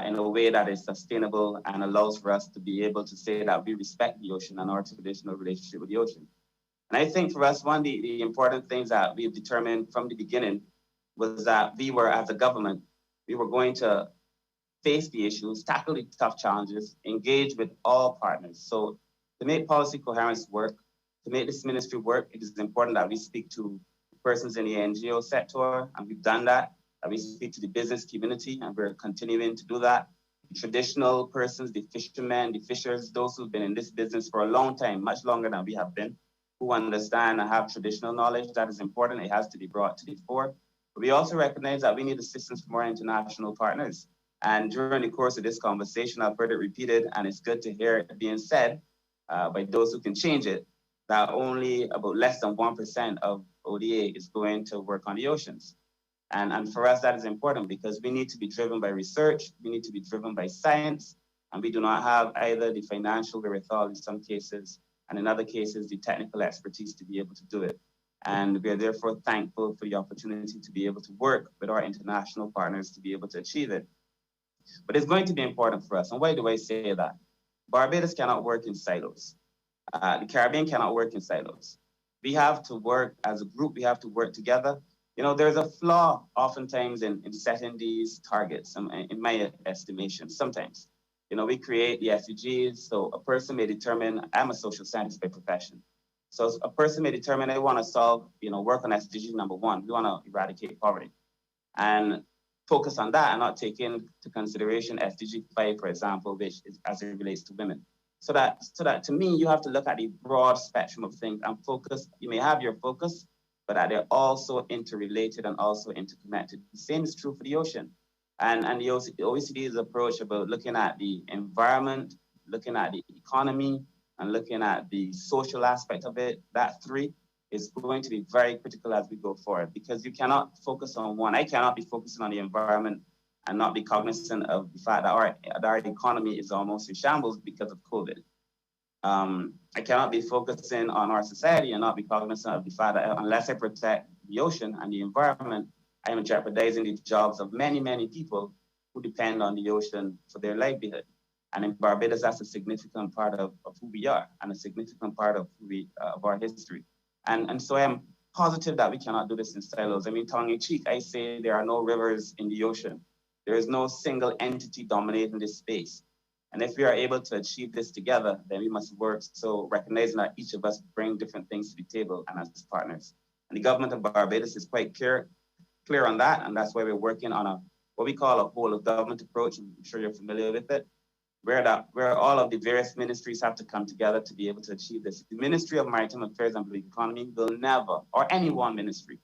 in a way that is sustainable and allows for us to be able to say that we respect the ocean and our traditional relationship with the ocean? And I think for us, one of the important things that we've determined from the beginning was that we were, as a government, we were going to face the issues, tackle the tough challenges, engage with all partners. So to make policy coherence work, to make this ministry work, it is important that we speak to persons in the NGO sector, and we've done that. That we speak to the business community, and we're continuing to do that. The traditional persons, the fishermen, the fishers, those who've been in this business for a long time, much longer than we have been, who understand and have traditional knowledge, that is important. It has to be brought to the fore. But we also recognize that we need assistance from our international partners. And during the course of this conversation, I've heard it repeated, and it's good to hear it being said by those who can change it, that only about less than 1% of ODA is going to work on the oceans. And for us, that is important, because we need to be driven by research, we need to be driven by science, and we do not have either the financial wherewithal in some cases, and in other cases, the technical expertise to be able to do it. And we are therefore thankful for the opportunity to be able to work with our international partners to be able to achieve it. But it's going to be important for us. And why do I say that? Barbados cannot work in silos. The Caribbean cannot work in silos. We have to work as a group, we have to work together. There's a flaw oftentimes in setting these targets, in my estimation, sometimes. We create the SDGs, so a person may determine, I'm a social scientist by profession. So a person may determine they want to solve, work on SDG number 1, we want to eradicate poverty. And focus on that and not take into consideration SDG 5, for example, which is as it relates to women. So that to me, you have to look at the broad spectrum of things and focus. You may have your focus, but that they're also interrelated and also interconnected. The same is true for the ocean. And the OECD's approach about looking at the environment, looking at the economy, and looking at the social aspect of it, that 3 is going to be very critical as we go forward, because you cannot focus on one. I cannot be focusing on the environment and not be cognizant of the fact that our economy is almost in shambles because of COVID. I cannot be focusing on our society and not be cognizant of the fact that unless I protect the ocean and the environment, I am jeopardizing the jobs of many, many people who depend on the ocean for their livelihood. And in Barbados, that's a significant part of who we are and a significant part of of our history. And so I am positive that we cannot do this in silos. I mean, tongue in cheek, I say there are no rivers in the ocean. There is no single entity dominating this space. And if we are able to achieve this together, then we must work. So recognizing that each of us bring different things to the table and as partners. And the government of Barbados is quite clear on that. And that's why we're working on what we call a whole of government approach. I'm sure you're familiar with it, where all of the various ministries have to come together to be able to achieve this. The Ministry of Maritime Affairs and Blue Economy will never, or any one ministry,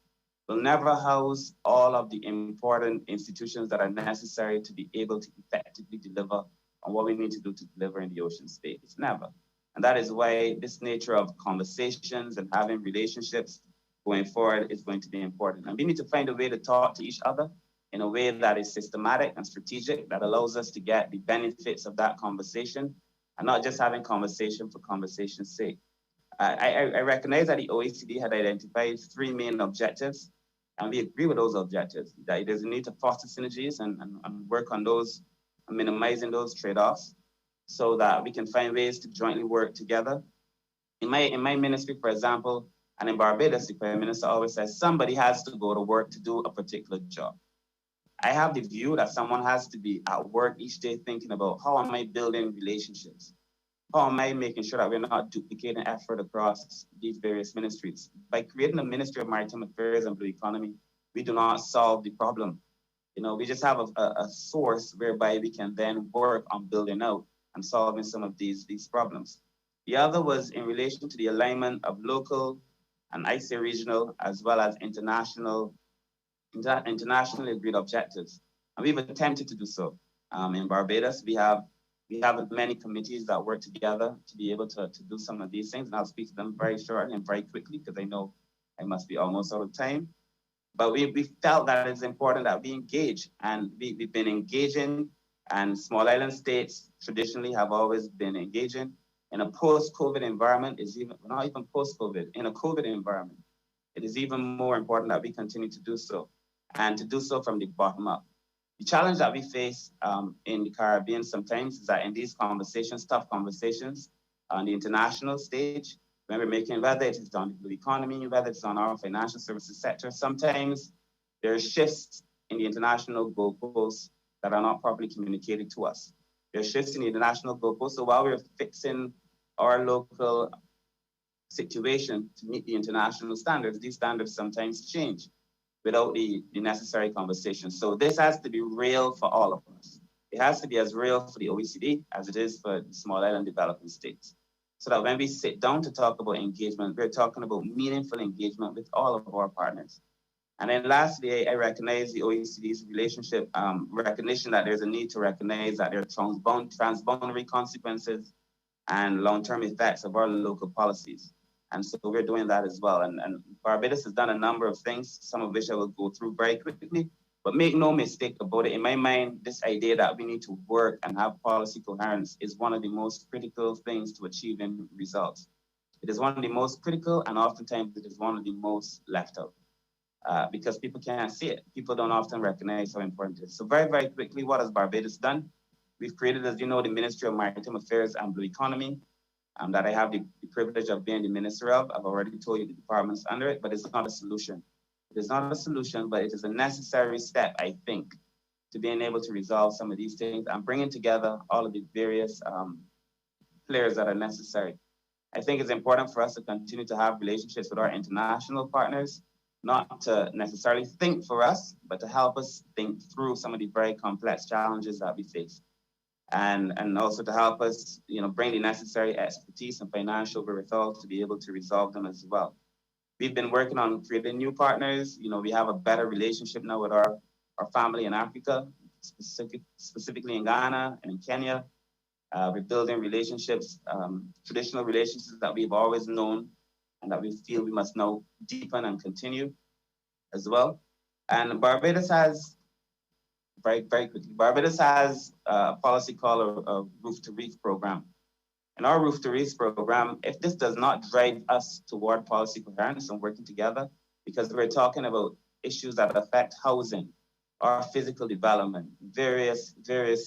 will never house all of the important institutions that are necessary to be able to effectively deliver on what we need to do to deliver in the ocean space. Never. And that is why this nature of conversations and having relationships going forward is going to be important. And we need to find a way to talk to each other in a way that is systematic and strategic, that allows us to get the benefits of that conversation and not just having conversation for conversation's sake. I recognize that the OECD had identified 3 main objectives, and we agree with those objectives, that there's a need to foster synergies and work on those and minimizing those trade-offs so that we can find ways to jointly work together. In my ministry, for example, and in Barbados, the Prime Minister always says somebody has to go to work to do a particular job. I have the view that someone has to be at work each day thinking about how am I building relationships? How am I making sure that we're not duplicating effort across these various ministries? By creating a Ministry of Maritime Affairs and Blue Economy, we do not solve the problem. You know, we just have a source whereby we can then work on building out and solving some of these problems. The other was in relation to the alignment of local and I say regional as well as internationally agreed objectives. And we've attempted to do so. In Barbados, we have many committees that work together to be able to do some of these things. And I'll speak to them very shortly and very quickly because I know I must be almost out of time. But we felt that it's important that we engage, and we've been engaging, and small island states traditionally have always been engaging. In a post-COVID environment, not even post-COVID, in a COVID environment, it is even more important that we continue to do so, and to do so from the bottom up. The challenge that we face in the Caribbean sometimes is that in these conversations, tough conversations on the international stage, when we're making, whether it is on the blue economy, whether it's on our financial services sector, sometimes there are shifts in the international goalposts that are not properly communicated to us. There are shifts in the international goalposts, so while we're fixing our local situation to meet the international standards, these standards sometimes change without the necessary conversation. So this has to be real for all of us. It has to be as real for the OECD as it is for the small island developing states. So that when we sit down to talk about engagement, we're talking about meaningful engagement with all of our partners. And then lastly, I recognize the OECD's relationship, recognition that there's a need to recognize that there are transboundary consequences and long-term effects of our local policies. And so we're doing that as well. And Barbados has done a number of things, some of which I will go through very quickly, but make no mistake about it. In my mind, this idea that we need to work and have policy coherence is one of the most critical things to achieving results. It is one of the most critical, and oftentimes it is one of the most left out because people can't see it. People don't often recognize how important it is. So very, very quickly, what has Barbados done? We've created, as you know, the Ministry of Maritime Affairs and Blue Economy, that I have the privilege of being the minister of. I've already told you the departments under it, but it's not a solution. It is not a solution, but it is a necessary step, I think, to being able to resolve some of these things and bringing together all of the various players that are necessary. I think it's important for us to continue to have relationships with our international partners, not to necessarily think for us, but to help us think through some of the very complex challenges that we face. And also to help us, bring the necessary expertise and financial wherewithal to be able to resolve them as well. We've been working on creating new partners. We have a better relationship now with our family in Africa, specifically in Ghana and in Kenya. We're building relationships, traditional relationships that we've always known and that we feel we must now deepen and continue as well. And Barbados has, very, very quickly, Barbados has a policy called a Roof to Reef program. In our Roof to Reef program, if this does not drive us toward policy coherence and working together, because we're talking about issues that affect housing, our physical development, various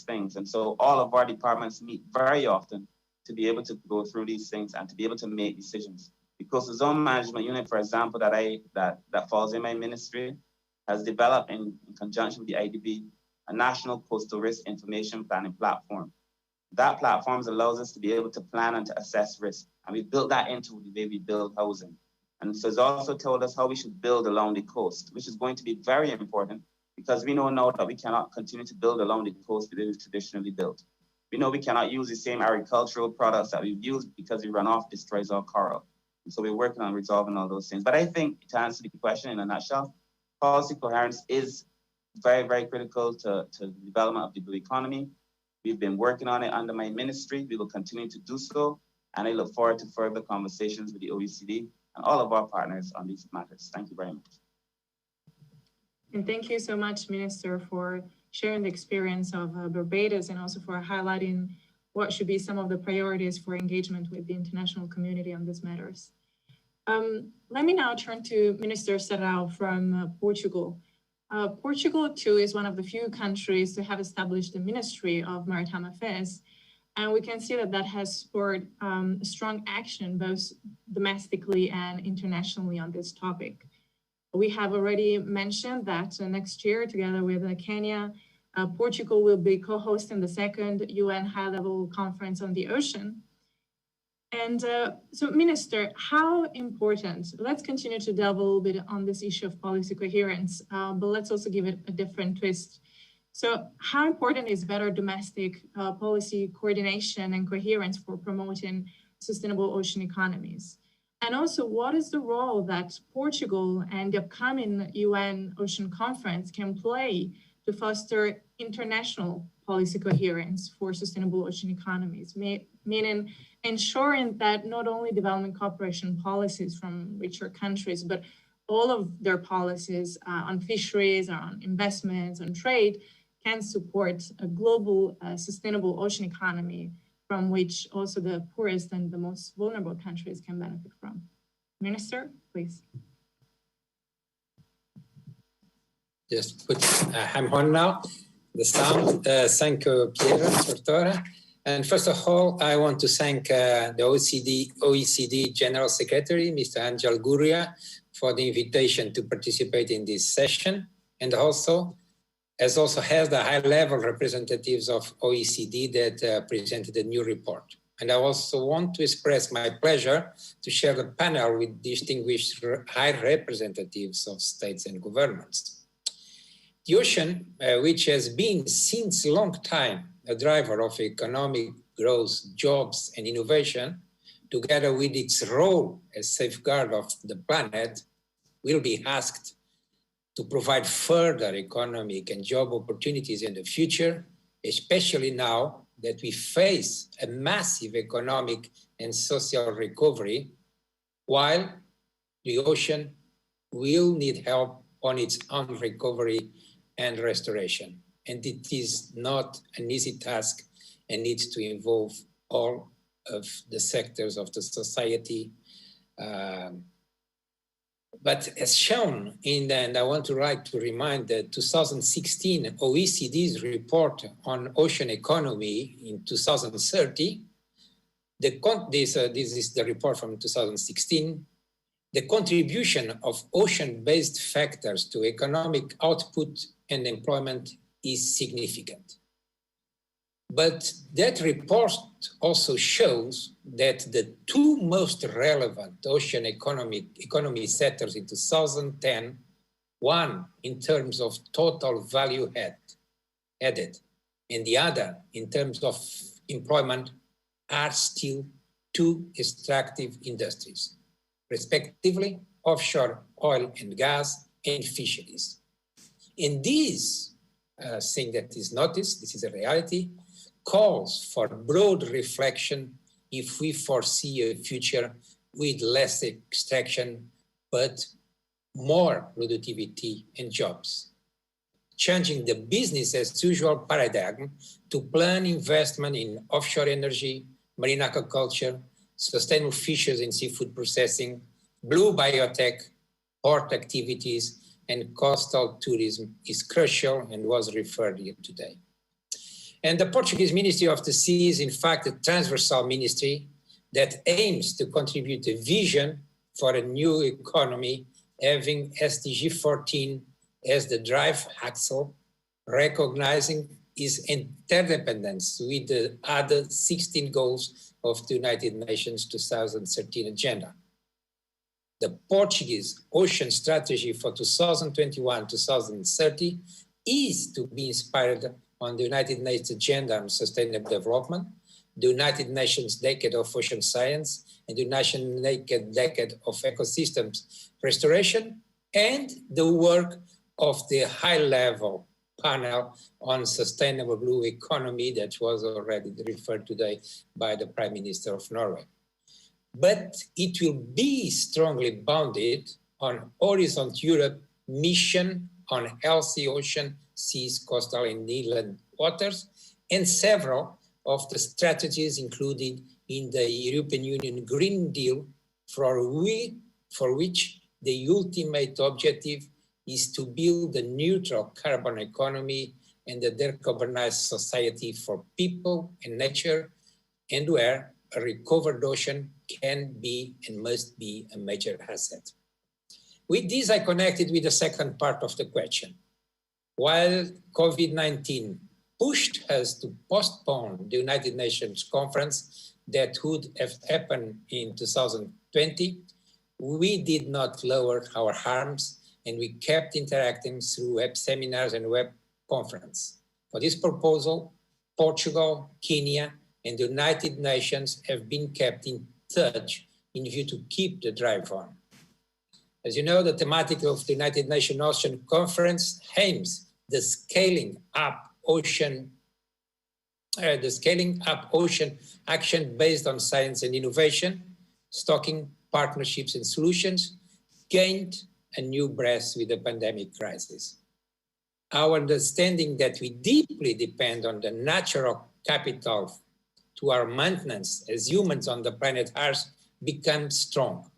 things. And so all of our departments meet very often to be able to go through these things and to be able to make decisions. The Coastal Zone Management Unit, for example, that falls in my ministry, has developed in conjunction with the IDB, a national coastal risk information planning platform. That platform allows us to be able to plan and to assess risk. And we built that into the way we build housing. And so it's also told us how we should build along the coast, which is going to be very important because we know now that we cannot continue to build along the coast that we've traditionally built. We know we cannot use the same agricultural products that we've used because the runoff destroys our coral. And so we're working on resolving all those things. But I think to answer the question in a nutshell, policy coherence is very, very critical to the development of the blue economy. We've been working on it under my ministry. We will continue to do so. And I look forward to further conversations with the OECD and all of our partners on these matters. Thank you very much. And thank you so much, Minister, for sharing the experience of Barbados and also for highlighting what should be some of the priorities for engagement with the international community on these matters. Let me now turn to Minister Serrao from Portugal. Portugal, too, is one of the few countries to have established the Ministry of Maritime Affairs. And we can see that that has spurred strong action, both domestically and internationally on this topic. We have already mentioned that next year, together with Kenya, Portugal will be co-hosting the second UN high-level conference on the ocean. And so, Minister, how important, let's continue to delve a little bit on this issue of policy coherence, but let's also give it a different twist. So how important is better domestic policy coordination and coherence for promoting sustainable ocean economies? And also, what is the role that Portugal and the upcoming UN Ocean Conference can play to foster international policy coherence for sustainable ocean economies, meaning ensuring that not only development cooperation policies from richer countries, but all of their policies on fisheries, on investments, on trade, can support a global sustainable ocean economy from which also the poorest and the most vulnerable countries can benefit from. Minister, please. Just put, I'm on now, the sound. Thank you, Piero Tortora. And first of all, I want to thank the OECD General Secretary, Mr. Angel Gurria, for the invitation to participate in this session, and also has the high-level representatives of OECD that presented a new report. And I also want to express my pleasure to share the panel with distinguished high representatives of states and governments. The ocean, which has been since a long time a driver of economic growth, jobs, and innovation, together with its role as safeguard of the planet, will be asked to provide further economic and job opportunities in the future, especially now that we face a massive economic and social recovery, while the ocean will need help on its own recovery and restoration. And it is not an easy task and needs to involve all of the sectors of the society. But as shown in the, and I want to remind the 2016 OECD's report on ocean economy in 2030, this is the report from 2016, the contribution of ocean-based factors to economic output and employment is significant. But that report also shows that the two most relevant ocean economy sectors in 2010, one in terms of total value added, and the other in terms of employment, are still two extractive industries, respectively, offshore oil and gas and fisheries. And this thing that is noticed, this is a reality, calls for broad reflection if we foresee a future with less extraction, but more productivity and jobs. Changing the business as usual paradigm to plan investment in offshore energy, marine aquaculture, sustainable fisheries and seafood processing, blue biotech, port activities, and coastal tourism is crucial and was referred here today. And the Portuguese Ministry of the Sea is in fact a transversal ministry that aims to contribute a vision for a new economy, having SDG 14 as the drive axle, recognizing its interdependence with the other 16 goals of the United Nations 2013 agenda. The Portuguese Ocean Strategy for 2021-2030 is to be inspired on the United Nations Agenda on Sustainable Development, the United Nations Decade of Ocean Science, and the United Nations Decade of Ecosystems Restoration, and the work of the high-level panel on sustainable blue economy that was already referred today by the Prime Minister of Norway. But it will be strongly bounded on Horizon Europe mission on healthy ocean, seas, coastal and inland waters, and several of the strategies included in the European Union Green Deal, for which the ultimate objective is to build a neutral carbon economy and a decarbonized society for people and nature, and where a recovered ocean can be and must be a major asset. With this, I connected with the second part of the question. While COVID-19 pushed us to postpone the United Nations conference that would have happened in 2020, we did not lower our arms, and we kept interacting through web seminars and web conference. For this proposal, Portugal, Kenya, and the United Nations have been kept in touch in view to keep the drive on. As you know, the thematic of the United Nations Ocean Conference aims the scaling up ocean action based on science and innovation, stocking partnerships and solutions, gained a new breath with the pandemic crisis. Our understanding that we deeply depend on the natural capital to our maintenance as humans on the planet Earth became strong,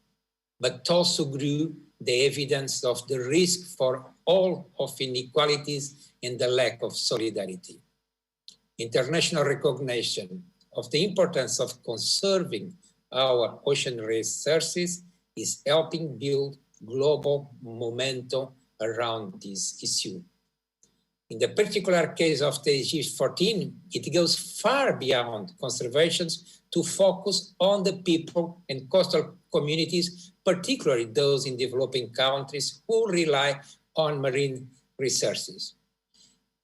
but also grew the evidence of the risk for all of inequalities and the lack of solidarity. International recognition of the importance of conserving our ocean resources is helping build global momentum around this issue. In the particular case of the SDG 14, it goes far beyond conservation to focus on the people and coastal communities, particularly those in developing countries who rely on marine resources.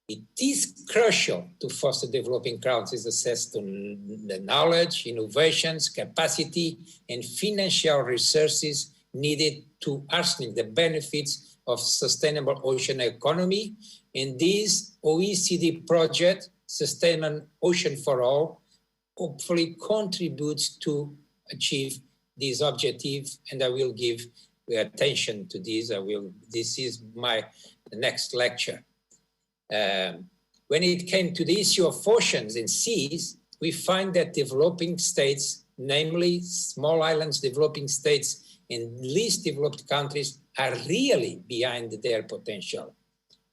It is crucial to foster developing countries' access to the knowledge, innovations, capacity, and financial resources needed to harness the benefits of sustainable ocean economy. And this OECD project, Sustainable Ocean for All, hopefully contributes to achieve this objective, and I will give attention to this. This is my next lecture. When it came to the issue of oceans and seas, we find that developing states, namely small islands, developing states, and least developed countries are really behind their potential.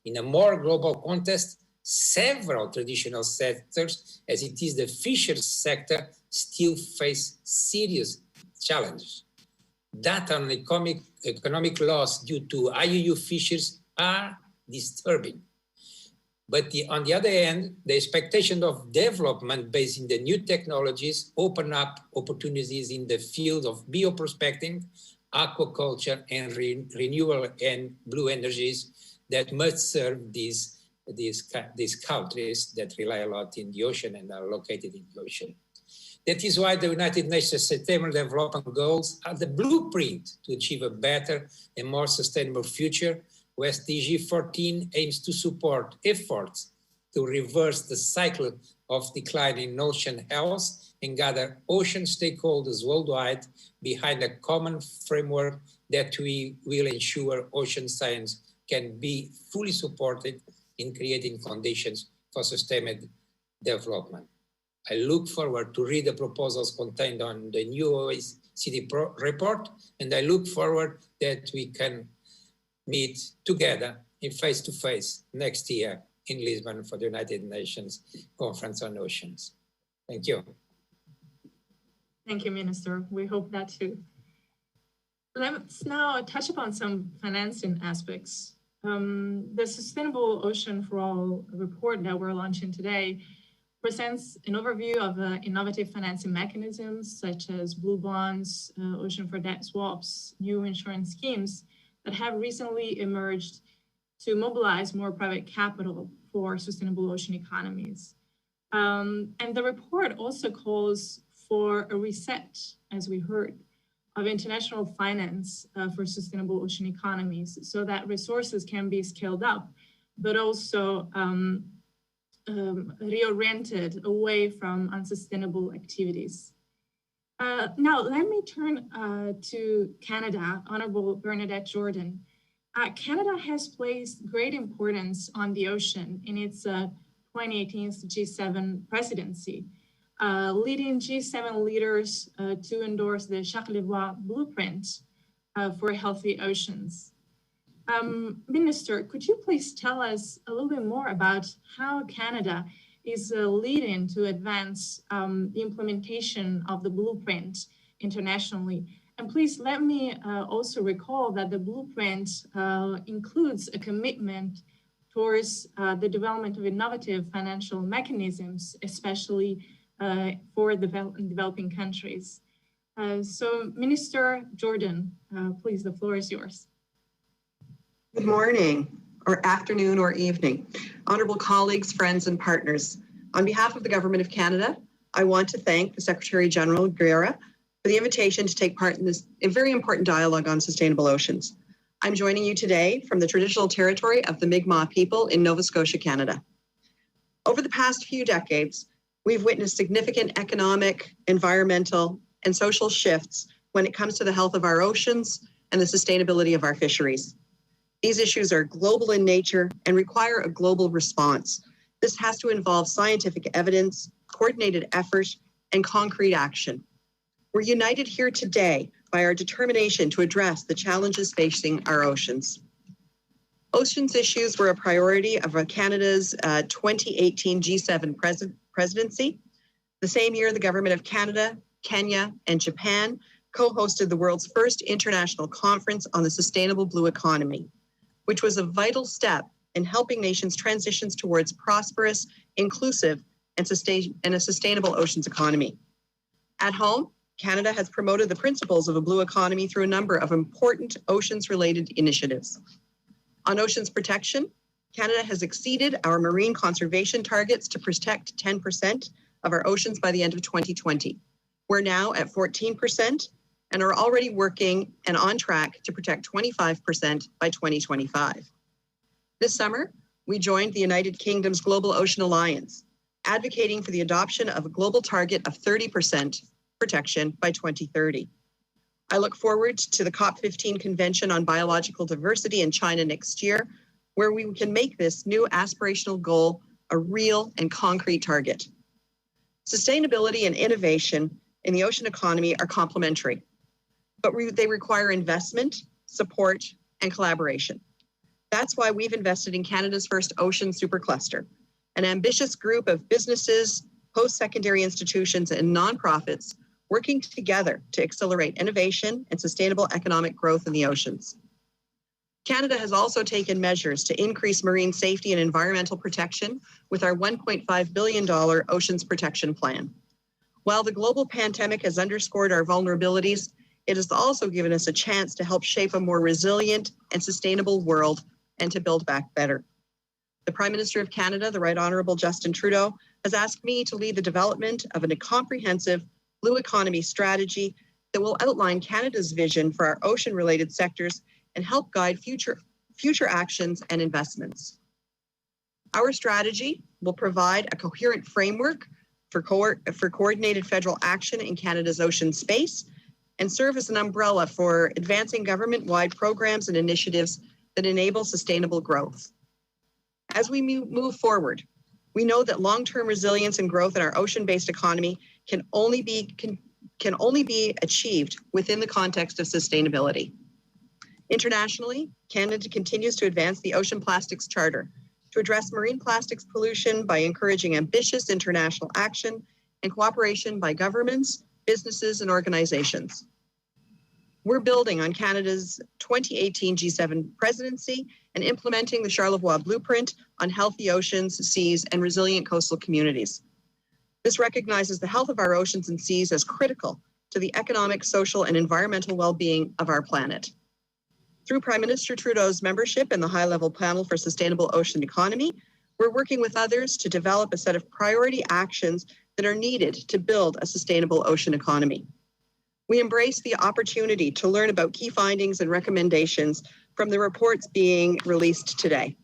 In a more global context, several traditional sectors, as it is the fisheries sector, still face serious challenges. Data on economic loss due to IUU fisheries are disturbing. But on the other hand, the expectation of development based in the new technologies open up opportunities in the field of bioprospecting, aquaculture, and renewable and blue energies that must serve these countries that rely a lot in the ocean and are located in the ocean. That is why the United Nations Sustainable Development Goals are the blueprint to achieve a better and more sustainable future, where SDG 14 aims to support efforts to reverse the cycle of decline in ocean health and gather ocean stakeholders worldwide behind a common framework that we will ensure ocean science can be fully supported in creating conditions for sustainable development. I look forward to read the proposals contained on the new OECD report, and I look forward that we can meet together in face-to-face next year in Lisbon for the United Nations Conference on Oceans. Thank you. Thank you, Minister. We hope that too. Let's now touch upon some financing aspects. The Sustainable Ocean for All report that we're launching today presents an overview of innovative financing mechanisms such as blue bonds, ocean for debt swaps, new insurance schemes that have recently emerged to mobilize more private capital for sustainable ocean economies. And the report also calls for a reset, as we heard, of international finance for sustainable ocean economies so that resources can be scaled up, but also reoriented away from unsustainable activities. Now, let me turn to Canada, Honorable Bernadette Jordan. Canada has placed great importance on the ocean in its 2018 G7 presidency, leading G7 leaders to endorse the Charlevoix blueprint for healthy oceans. Minister, could you please tell us a little bit more about how Canada is leading to advance the implementation of the blueprint internationally? And please let me also recall that the blueprint includes a commitment towards the development of innovative financial mechanisms, especially for developing countries. So Minister Jordan, please, the floor is yours. Good morning, or afternoon, or evening. Honorable colleagues, friends, and partners. On behalf of the Government of Canada, I want to thank the Secretary General Guerra for the invitation to take part in this very important dialogue on sustainable oceans. I'm joining you today from the traditional territory of the Mi'kmaq people in Nova Scotia, Canada. Over the past few decades, we've witnessed significant economic, environmental, and social shifts when it comes to the health of our oceans and the sustainability of our fisheries. These issues are global in nature and require a global response. This has to involve scientific evidence, coordinated effort, and concrete action. We're united here today by our determination to address the challenges facing our oceans. Oceans issues were a priority of Canada's 2018 G7 presidency. The same year, the Government of Canada, Kenya, and Japan co-hosted the world's first international conference on the sustainable blue economy, which was a vital step in helping nations transition towards prosperous, inclusive, and a sustainable oceans economy. At home, Canada has promoted the principles of a blue economy through a number of important oceans-related initiatives. On oceans protection, Canada has exceeded our marine conservation targets to protect 10% of our oceans by the end of 2020. We're now at 14% and are already working and on track to protect 25% by 2025. This summer, we joined the United Kingdom's Global Ocean Alliance, advocating for the adoption of a global target of 30% protection by 2030. I look forward to the COP15 Convention on Biological Diversity in China next year, where we can make this new aspirational goal a real and concrete target. Sustainability and innovation in the ocean economy are complementary, but they require investment, support, and collaboration. That's why we've invested in Canada's first ocean supercluster, an ambitious group of businesses, post-secondary institutions, and nonprofits working together to accelerate innovation and sustainable economic growth in the oceans. Canada has also taken measures to increase marine safety and environmental protection with our $1.5 billion Oceans Protection Plan. While the global pandemic has underscored our vulnerabilities, it has also given us a chance to help shape a more resilient and sustainable world and to build back better. The Prime Minister of Canada, the Right Honourable Justin Trudeau, has asked me to lead the development of a comprehensive blue economy strategy that will outline Canada's vision for our ocean-related sectors and help guide future actions and investments. Our strategy will provide a coherent framework for coordinated federal action in Canada's ocean space and serve as an umbrella for advancing government-wide programs and initiatives that enable sustainable growth. As we move forward, we know that long-term resilience and growth in our ocean-based economy can only be achieved within the context of sustainability. Internationally, Canada continues to advance the Ocean Plastics Charter to address marine plastics pollution by encouraging ambitious international action and cooperation by governments, businesses, and organizations. We're building on Canada's 2018 G7 presidency and implementing the Charlevoix Blueprint on healthy oceans, seas, and resilient coastal communities. This recognizes the health of our oceans and seas as critical to the economic, social, and environmental well-being of our planet. Through Prime Minister Trudeau's membership in the high-level panel for sustainable ocean economy, we're working with others to develop a set of priority actions that are needed to build a sustainable ocean economy. We embrace the opportunity to learn about key findings and recommendations from the reports being released today.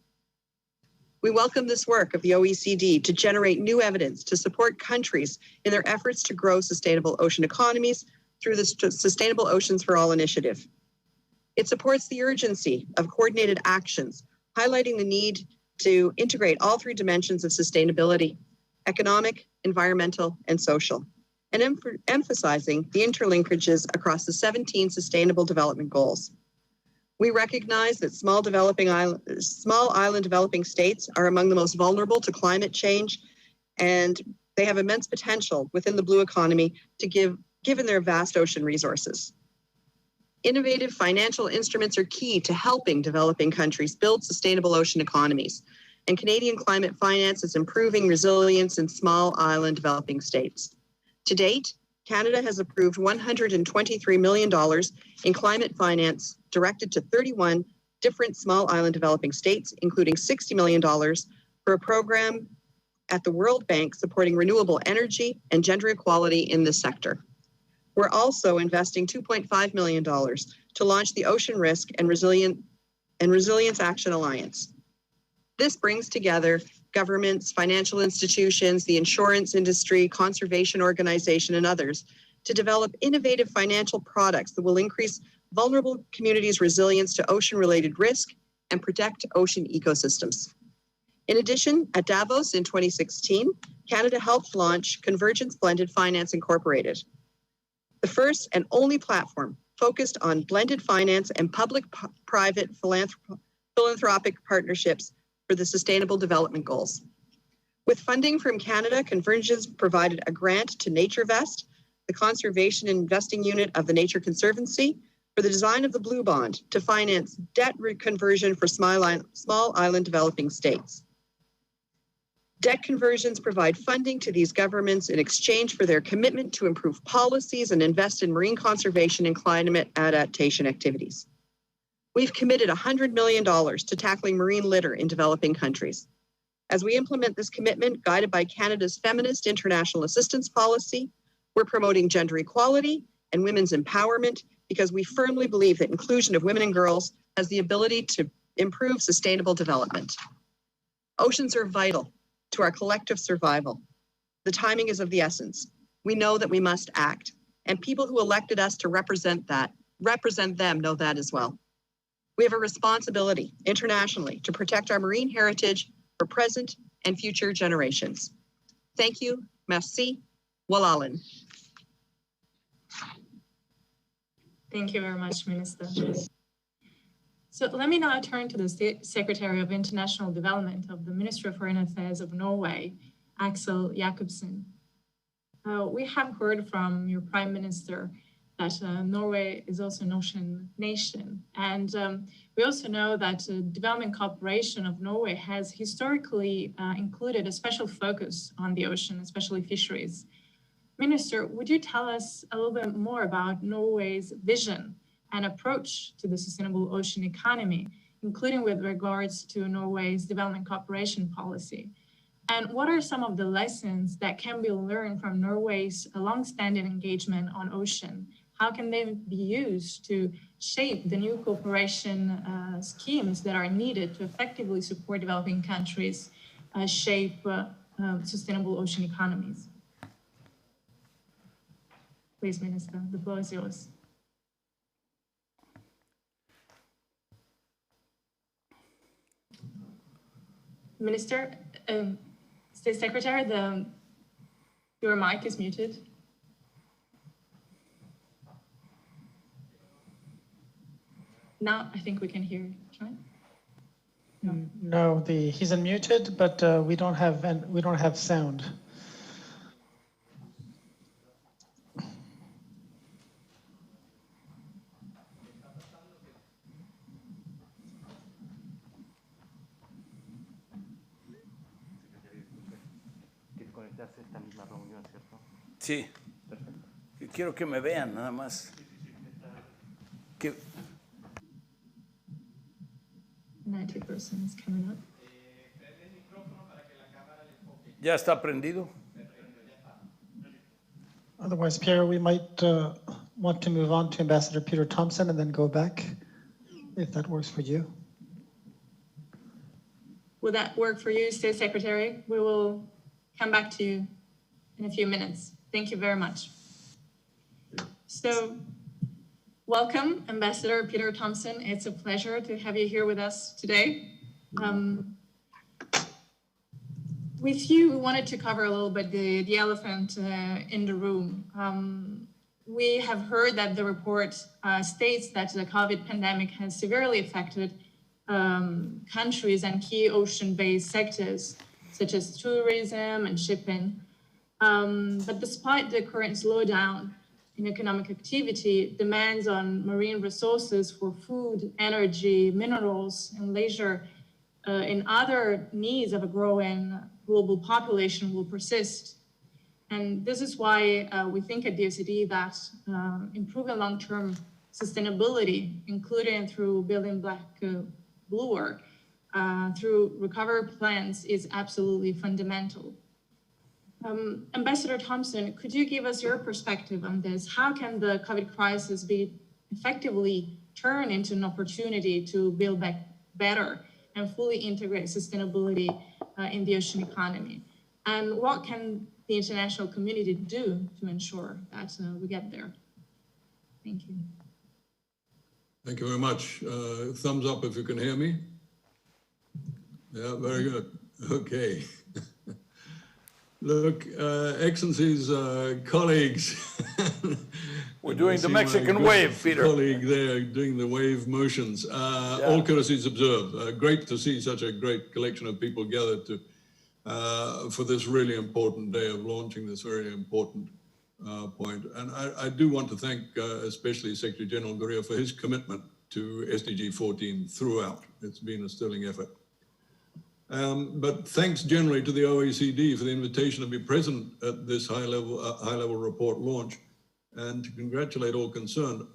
We welcome this work of the OECD to generate new evidence to support countries in their efforts to grow sustainable ocean economies through the Sustainable Oceans for All initiative. It supports the urgency of coordinated actions, highlighting the need to integrate all three dimensions of sustainability: economic, environmental, and social, and emphasizing the interlinkages across the 17 Sustainable Development Goals. We recognize that small island developing states are among the most vulnerable to climate change, and they have immense potential within the blue economy given their vast ocean resources. Innovative financial instruments are key to helping developing countries build sustainable ocean economies, and Canadian climate finance is improving resilience in small island developing states. To date, Canada has approved $123 million in climate finance directed to 31 different small island developing states, including $60 million for a program at the World Bank supporting renewable energy and gender equality in this sector. We're also investing $2.5 million to launch the Ocean Risk and Resilience Action Alliance. This brings together governments, financial institutions, the insurance industry, conservation organization, and others to develop innovative financial products that will increase vulnerable communities' resilience to ocean-related risk and protect ocean ecosystems. In addition, at Davos in 2016, Canada helped launch Convergence Blended Finance Incorporated, the first and only platform focused on blended finance and public-private philanthropic partnerships for the Sustainable Development Goals. With funding from Canada, Convergence provided a grant to NatureVest, the conservation and investing unit of the Nature Conservancy, for the design of the Blue Bond to finance debt conversion for small island developing states. Debt conversions provide funding to these governments in exchange for their commitment to improve policies and invest in marine conservation and climate adaptation activities. We've committed $100 million to tackling marine litter in developing countries. As we implement this commitment, guided by Canada's feminist international assistance policy, we're promoting gender equality and women's empowerment because we firmly believe that inclusion of women and girls has the ability to improve sustainable development. Oceans are vital to our collective survival. The timing is of the essence. We know that we must act, and people who elected us to represent them know that as well. We have a responsibility internationally to protect our marine heritage for present and future generations. Thank you. Merci. Wallalin. Thank you very much, Minister. So let me now turn to the State Secretary of International Development of the Ministry of Foreign Affairs of Norway, Axel Jacobson. We have heard from your Prime Minister that Norway is also an ocean nation. And we also know that development cooperation of Norway has historically included a special focus on the ocean, especially fisheries. Minister, would you tell us a little bit more about Norway's vision and approach to the sustainable ocean economy, including with regards to Norway's development cooperation policy? And what are some of the lessons that can be learned from Norway's long-standing engagement on ocean? How can they be used to shape the new cooperation schemes that are needed to effectively support developing countries shape sustainable ocean economies? Please, Minister, the floor is yours. Minister, State Secretary, your mic is muted. Now I think we can hear you. Right? No, he's unmuted, but we don't have sound. Sí, quiero que me vean nada más. 90% is coming up. ¿Ya está prendido? Otherwise, Pierre, we might want to move on to Ambassador Peter Thompson and then go back, if that works for you. Will that work for you, State Secretary? We will come back to you in a few minutes. Thank you very much. So, welcome, Ambassador Peter Thompson. It's a pleasure to have you here with us today. With you, we wanted to cover a little bit the elephant in the room. we have heard that the report states that the COVID pandemic has severely affected countries and key ocean-based sectors, such as tourism and shipping. But despite the current slowdown in economic activity, demands on marine resources for food, energy, minerals, and leisure, and other needs of a growing global population will persist. And this is why we think at the OECD that improving long-term sustainability, including through building bluer, through recovery plans, is absolutely fundamental. Ambassador Thompson, could you give us your perspective on this? How can the COVID crisis be effectively turned into an opportunity to build back better and fully integrate sustainability in the ocean economy? And what can the international community do to ensure that we get there? Thank you. Thank you very much. Thumbs up if you can hear me. Yeah, very good. Okay. Look, Excellencies, colleagues. We're doing the Mexican wave, Peter. Colleague there doing the wave motions. All courtesies observed. Great to see such a great collection of people gathered to for this really important day of launching this very important point. And I do want to thank especially Secretary General Gurria for his commitment to SDG 14 throughout. It's been a sterling effort. But thanks generally to the OECD for the invitation to be present at this high-level report launch and to congratulate all concerned.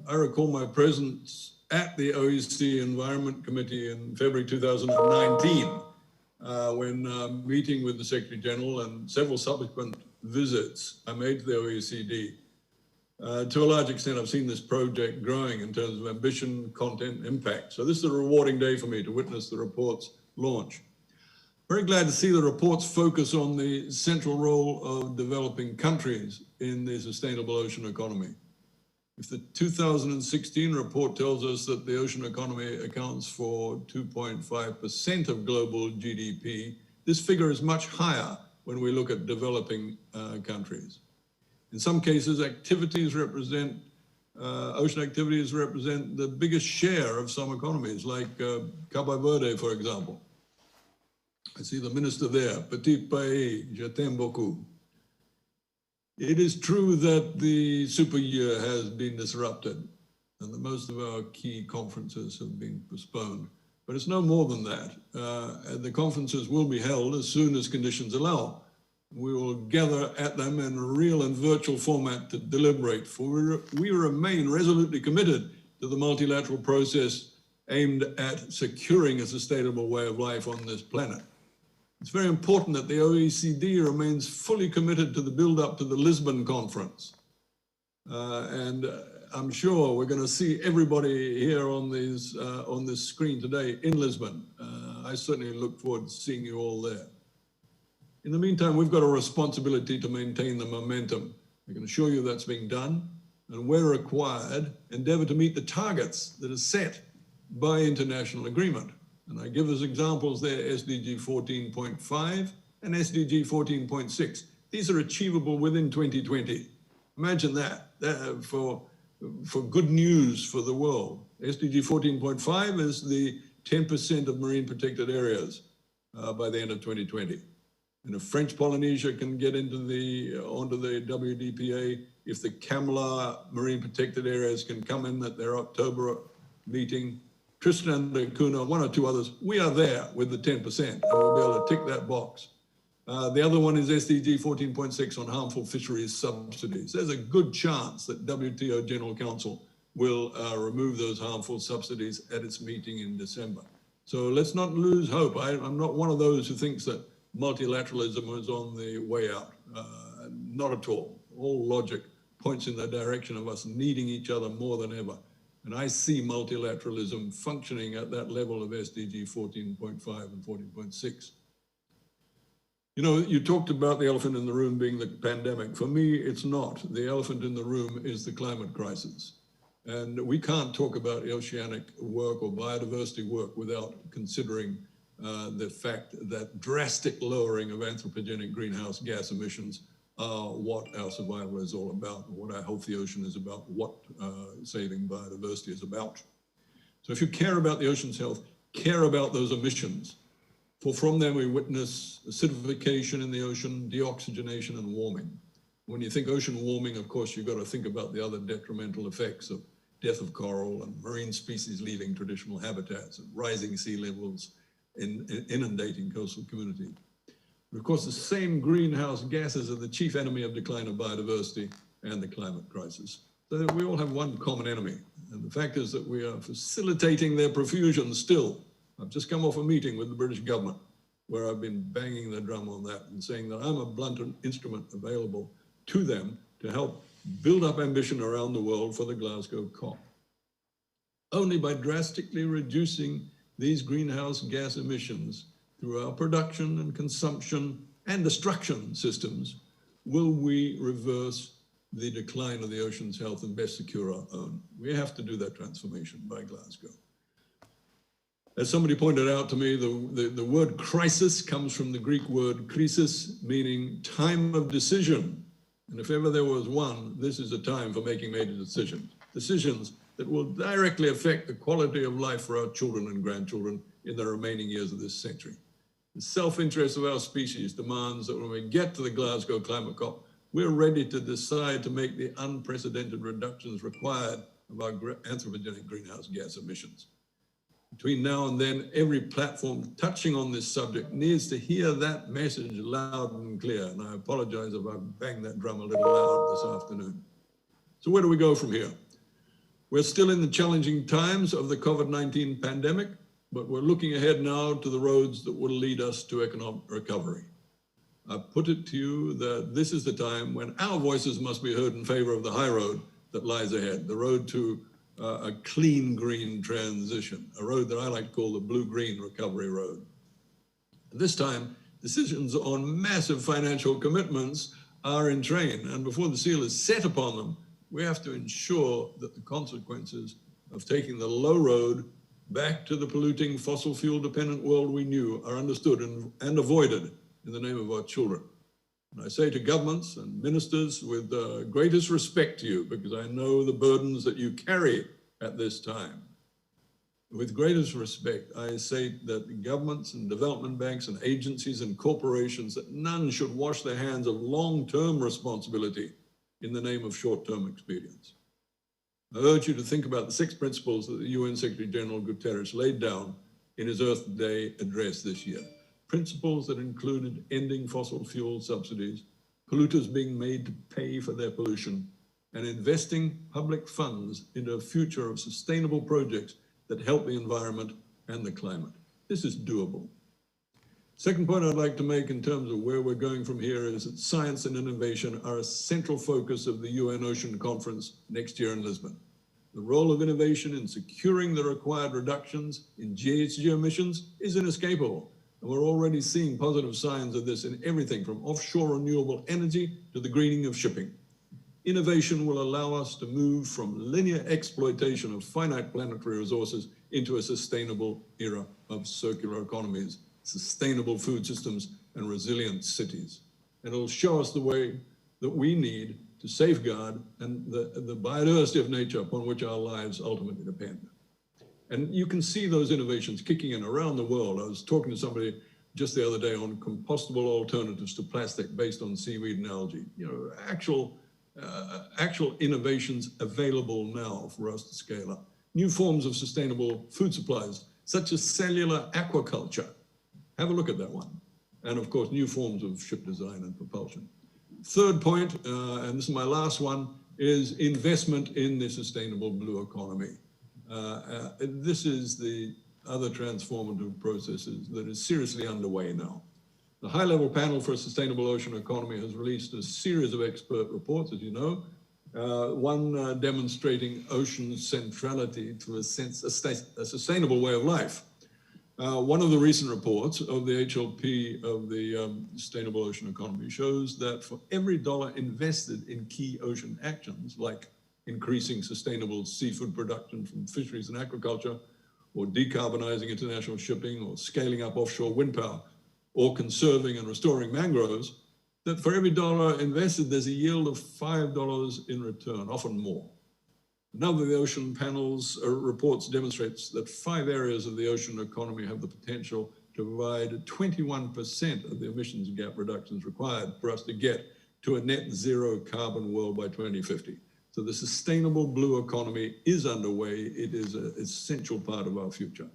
I recall my presence at the OECD Environment Committee in February 2019 when meeting with the Secretary General and several subsequent visits I made to the OECD. To a large extent, I've seen this project growing in terms of ambition, content, impact. So this is a rewarding day for me to witness the report's launch. Very glad to see the reports focus on the central role of developing countries in the sustainable ocean economy. If the 2016 report tells us that the ocean economy accounts for 2.5% of global GDP, this figure is much higher when we look at developing countries. In some cases, ocean activities represent the biggest share of some economies, like Cabo Verde, for example. I see the minister there, petit pays, je t'aime beaucoup. It is true that the super year has been disrupted and that most of our key conferences have been postponed. But it's no more than that. The conferences will be held as soon as conditions allow. We will gather at them in a real and virtual format to deliberate, for we remain resolutely committed to the multilateral process aimed at securing a sustainable way of life on this planet. It's very important that the OECD remains fully committed to the build-up to the Lisbon conference. And I'm sure we're going to see everybody here on this screen today in Lisbon. I certainly look forward to seeing you all there. In the meantime, we've got a responsibility to maintain the momentum. I can assure you that's being done, and where required, endeavor to meet the targets that are set by international agreement. And I give as examples there SDG 14.5 and SDG 14.6. These are achievable within 2020. Imagine that for good news for the world. SDG 14.5 is the 10% of marine protected areas by the end of 2020. And if French Polynesia can get onto the WDPA, if the Kamla marine protected areas can come in at their October meeting, Tristan da Cunha, one or two others, we are there with the 10%, and we'll be able to tick that box. The other one is SDG 14.6 on harmful fisheries subsidies. There's a good chance that WTO General Council will remove those harmful subsidies at its meeting in December. So let's not lose hope. I'm not one of those who thinks that multilateralism is on the way out. Not at all. All logic points in the direction of us needing each other more than ever. And I see multilateralism functioning at that level of SDG 14.5 and 14.6. You know, you talked about the elephant in the room being the pandemic. For me, it's not. The elephant in the room is the climate crisis. And we can't talk about oceanic work or biodiversity work without considering the fact that drastic lowering of anthropogenic greenhouse gas emissions what our survival is all about, what our healthy ocean is about, what saving biodiversity is about. So if you care about the ocean's health, care about those emissions. For from them we witness acidification in the ocean, deoxygenation and warming. When you think ocean warming, of course, you've got to think about the other detrimental effects of death of coral and marine species leaving traditional habitats, and rising sea levels inundating coastal communities. But of course, the same greenhouse gases are the chief enemy of decline of biodiversity and the climate crisis. So we all have one common enemy. And the fact is that we are facilitating their profusion still. I've just come off a meeting with the British government where I've been banging the drum on that and saying that I'm a blunt instrument available to them to help build up ambition around the world for the Glasgow COP. Only by drastically reducing these greenhouse gas emissions through our production and consumption and destruction systems will we reverse the decline of the ocean's health and best secure our own. We have to do that transformation by Glasgow. As somebody pointed out to me, the word crisis comes from the Greek word krisis, meaning time of decision. And if ever there was one, this is a time for making major decisions. Decisions that will directly affect the quality of life for our children and grandchildren in the remaining years of this century. The self-interest of our species demands that when we get to the Glasgow Climate COP, we're ready to decide to make the unprecedented reductions required of our anthropogenic greenhouse gas emissions. Between now and then, every platform touching on this subject needs to hear that message loud and clear. And I apologize if I banged that drum a little loud this afternoon. So where do we go from here? We're still in the challenging times of the COVID-19 pandemic, but we're looking ahead now to the roads that will lead us to economic recovery. I put it to you that this is the time when our voices must be heard in favor of the high road that lies ahead, the road to a clean green transition, a road that I like to call the blue-green recovery road. This time, decisions on massive financial commitments are in train, and before the seal is set upon them, we have to ensure that the consequences of taking the low road back to the polluting fossil fuel dependent world we knew are understood and avoided in the name of our children. And I say to governments and ministers with the greatest respect to you, because I know the burdens that you carry at this time. With greatest respect, I say that governments and development banks and agencies and corporations, that none should wash their hands of long-term responsibility in the name of short-term expedience. I urge you to think about the 6 principles that the UN Secretary General Guterres laid down in his Earth Day address this year. Principles that included ending fossil fuel subsidies, polluters being made to pay for their pollution, and investing public funds into a future of sustainable projects that help the environment and the climate. This is doable. Second point I'd like to make in terms of where we're going from here is that science and innovation are a central focus of the UN Ocean Conference next year in Lisbon. The role of innovation in securing the required reductions in GHG emissions is inescapable. And we're already seeing positive signs of this in everything from offshore renewable energy to the greening of shipping. Innovation will allow us to move from linear exploitation of finite planetary resources into a sustainable era of circular economies, sustainable food systems, and resilient cities. And it'll show us the way that we need to safeguard and the biodiversity of nature upon which our lives ultimately depend. And you can see those innovations kicking in around the world. I was talking to somebody just the other day on compostable alternatives to plastic based on seaweed and algae. You know, actual innovations available now for us to scale up. New forms of sustainable food supplies, such as cellular aquaculture. Have a look at that one. And of course, new forms of ship design and propulsion. Third point, and this is my last one, is investment in the sustainable blue economy. This is the other transformative processes that is seriously underway now. The high-level panel for a sustainable ocean economy has released a series of expert reports, as you know, one demonstrating ocean centrality to a sustainable way of life. One of the recent reports of the HLP of the sustainable ocean economy shows that for every dollar invested in key ocean actions, like increasing sustainable seafood production from fisheries and aquaculture, or decarbonizing international shipping, or scaling up offshore wind power, or conserving and restoring mangroves, that for every dollar invested, there's a yield of $5 in return, often more. Another of the ocean panel's reports demonstrates that 5 areas of the ocean economy have the potential to provide 21% of the emissions gap reductions required for us to get to a net zero carbon world by 2050. So the sustainable blue economy is underway. It is an essential part of our future.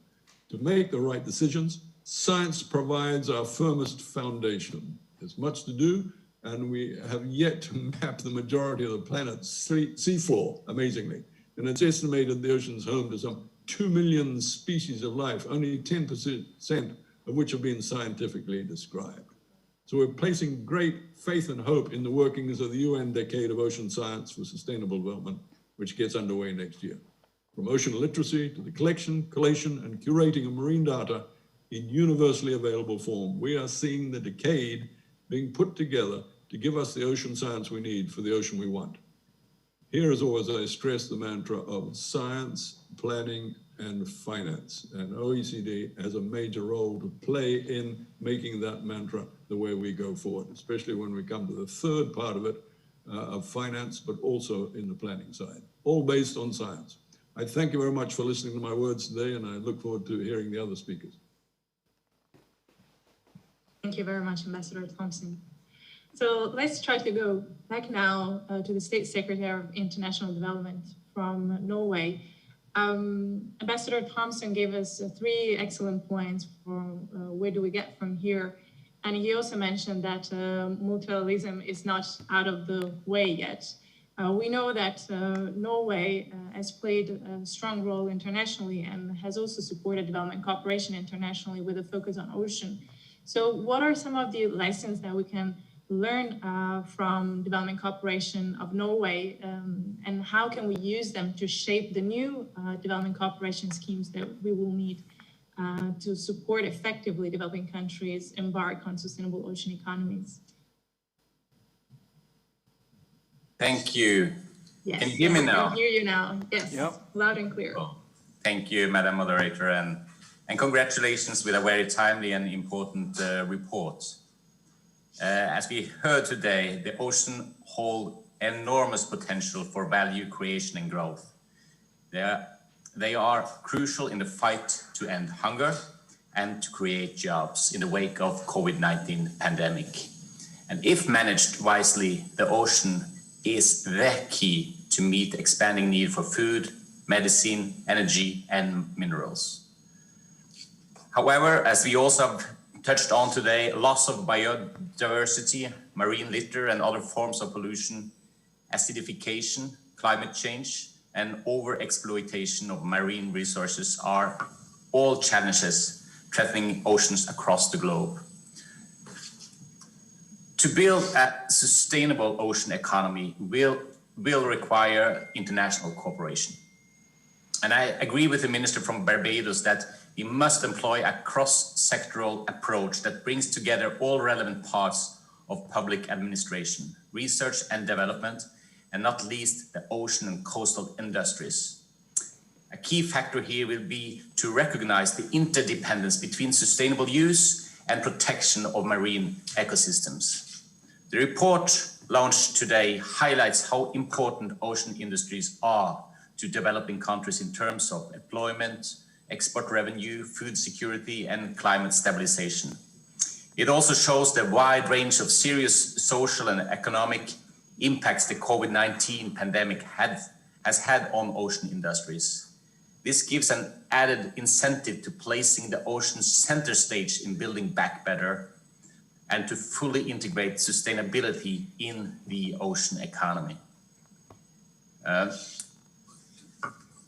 To make the right decisions, science provides our firmest foundation. There's much to do, and we have yet to map the majority of the planet's seafloor, amazingly. And it's estimated the ocean's home to some 2 million species of life, only 10% of which have been scientifically described. So we're placing great faith and hope in the workings of the UN Decade of Ocean Science for Sustainable Development, which gets underway next year. From ocean literacy to the collection, collation, and curating of marine data in universally available form, we are seeing the decade being put together to give us the ocean science we need for the ocean we want. Here, as always, I stress the mantra of science, planning, and finance. And OECD has a major role to play in making that mantra the way we go forward, especially when we come to the third part of it, of finance, but also in the planning side, all based on science. I thank you very much for listening to my words today, and I look forward to hearing the other speakers. Thank you very much, Ambassador Thompson. So let's try to go back now to the State Secretary of International Development from Norway. Ambassador Thompson gave us 3 excellent points for where do we get from here. And he also mentioned that multilateralism is not out of the way yet. We know that Norway has played a strong role internationally and has also supported development cooperation internationally with a focus on ocean. So what are some of the lessons that we can learn from development cooperation of Norway, and how can we use them to shape the new development cooperation schemes that we will need to support effectively developing countries embark on sustainable ocean economies? Thank you. Yes. Can you hear me now? I can hear you now. Yes, yep. Loud and clear. Oh, thank you, Madam Moderator, and congratulations with a very timely and important report. As we heard today, the ocean hold enormous potential for value creation and growth. They are crucial in the fight to end hunger and to create jobs in the wake of COVID-19 pandemic. And if managed wisely, the ocean is the key to meet expanding need for food, medicine, energy, and minerals. However, as we also have touched on today, loss of biodiversity, marine litter, and other forms of pollution, acidification, climate change, and overexploitation of marine resources are all challenges threatening oceans across the globe. To build a sustainable ocean economy will require international cooperation. And I agree with the Minister from Barbados that we must employ a cross-sectoral approach that brings together all relevant parts of public administration, research and development, and not least the ocean and coastal industries. A key factor here will be to recognize the interdependence between sustainable use and protection of marine ecosystems. The report launched today highlights how important ocean industries are to developing countries in terms of employment, export revenue, food security, and climate stabilization. It also shows the wide range of serious social and economic impacts the COVID-19 pandemic has had on ocean industries. This gives an added incentive to placing the ocean center stage in building back better and to fully integrate sustainability in the ocean economy.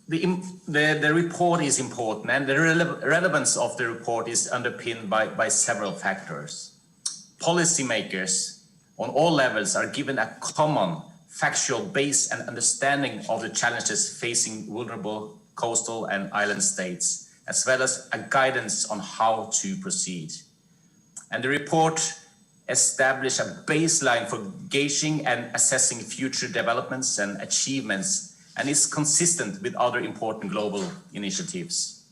The report is important, and the relevance of the report is underpinned by several factors. Policymakers on all levels are given a common factual base and understanding of the challenges facing vulnerable coastal and island states, as well as a guidance on how to proceed. And the report established a baseline for gauging and assessing future developments and achievements, and is consistent with other important global initiatives.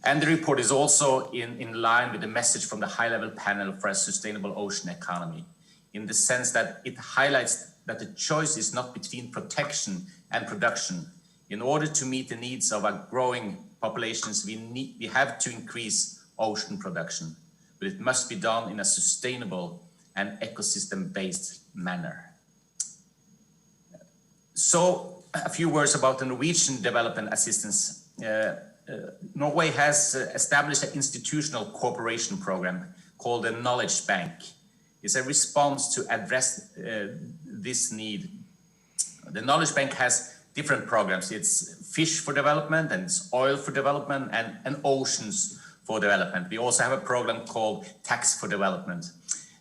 And the report is also in line with the message from the high-level panel for a sustainable ocean economy. in the sense that it highlights that the choice is not between protection and production. In order to meet the needs of our growing populations, we have to increase ocean production, but it must be done in a sustainable and ecosystem-based manner. So, a few words about the Norwegian development assistance. Norway has established an institutional cooperation program called the Knowledge Bank. It's a response to address this need. The Knowledge Bank has different programs. It's fish for development, and it's oil for development, and oceans for development. We also have a program called Tax for Development.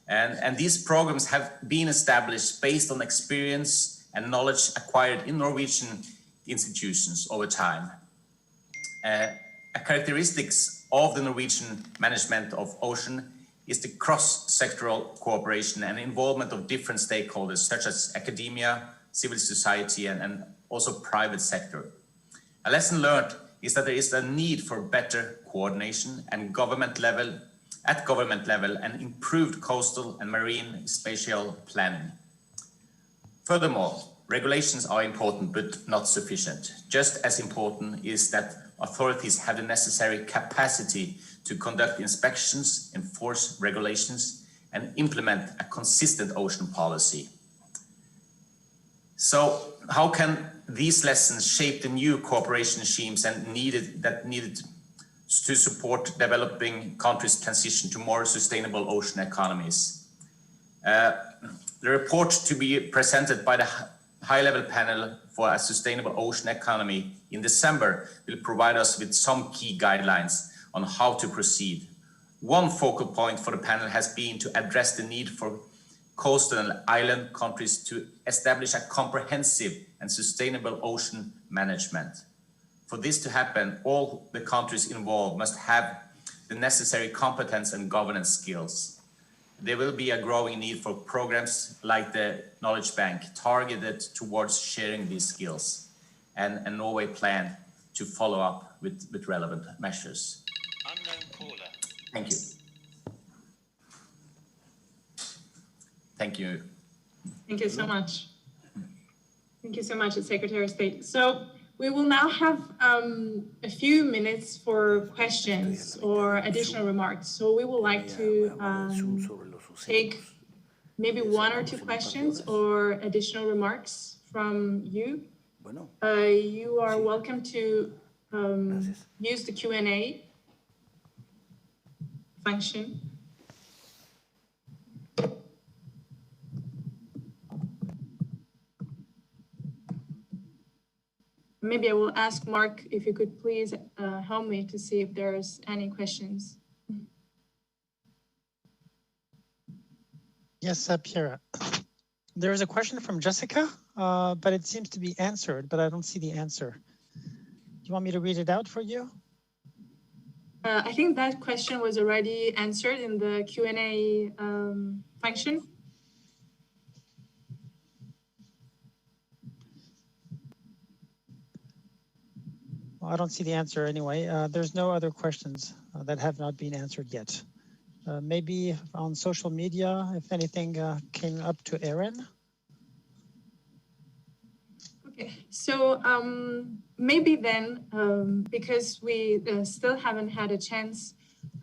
And these programs have been established based on experience and knowledge acquired in Norwegian institutions over time. A characteristics of the Norwegian management of ocean is the cross-sectoral cooperation and involvement of different stakeholders, such as academia, civil society, and also private sector. A lesson learned is that there is a need for better coordination and government level and improved coastal and marine spatial planning. Furthermore, regulations are important but not sufficient. Just as important is that authorities have the necessary capacity to conduct inspections, enforce regulations, and implement a consistent ocean policy. So how can these lessons shape the new cooperation schemes that needed to support developing countries' transition to more sustainable ocean economies? The report to be presented by the high-level panel for a sustainable ocean economy in December will provide us with some key guidelines on how to proceed. One focal point for the panel has been to address the need for coastal and island countries to establish a comprehensive and sustainable ocean management. For this to happen, all the countries involved must have the necessary competence and governance skills. There will be a growing need for programs like the Knowledge Bank targeted towards sharing these skills, and a Norway plan to follow up with relevant measures. Thank you. Thank you. Thank you so much. Thank you so much, Secretary of State. So we will now have a few minutes for questions or additional remarks. So we would like to take maybe one or two questions or additional remarks from you. You are welcome to use the Q&A function. Maybe I will ask Mark if you could please help me to see if there's any questions. Yes, Pierre. There is a question from Jessica, but it seems to be answered, but I don't see the answer. Do you want me to read it out for you? I think that question was already answered in the Q&A function. Well, I don't see the answer anyway. There's no other questions that have not been answered yet. Maybe on social media, if anything came up to Erin. Okay, so maybe then, because we still haven't had a chance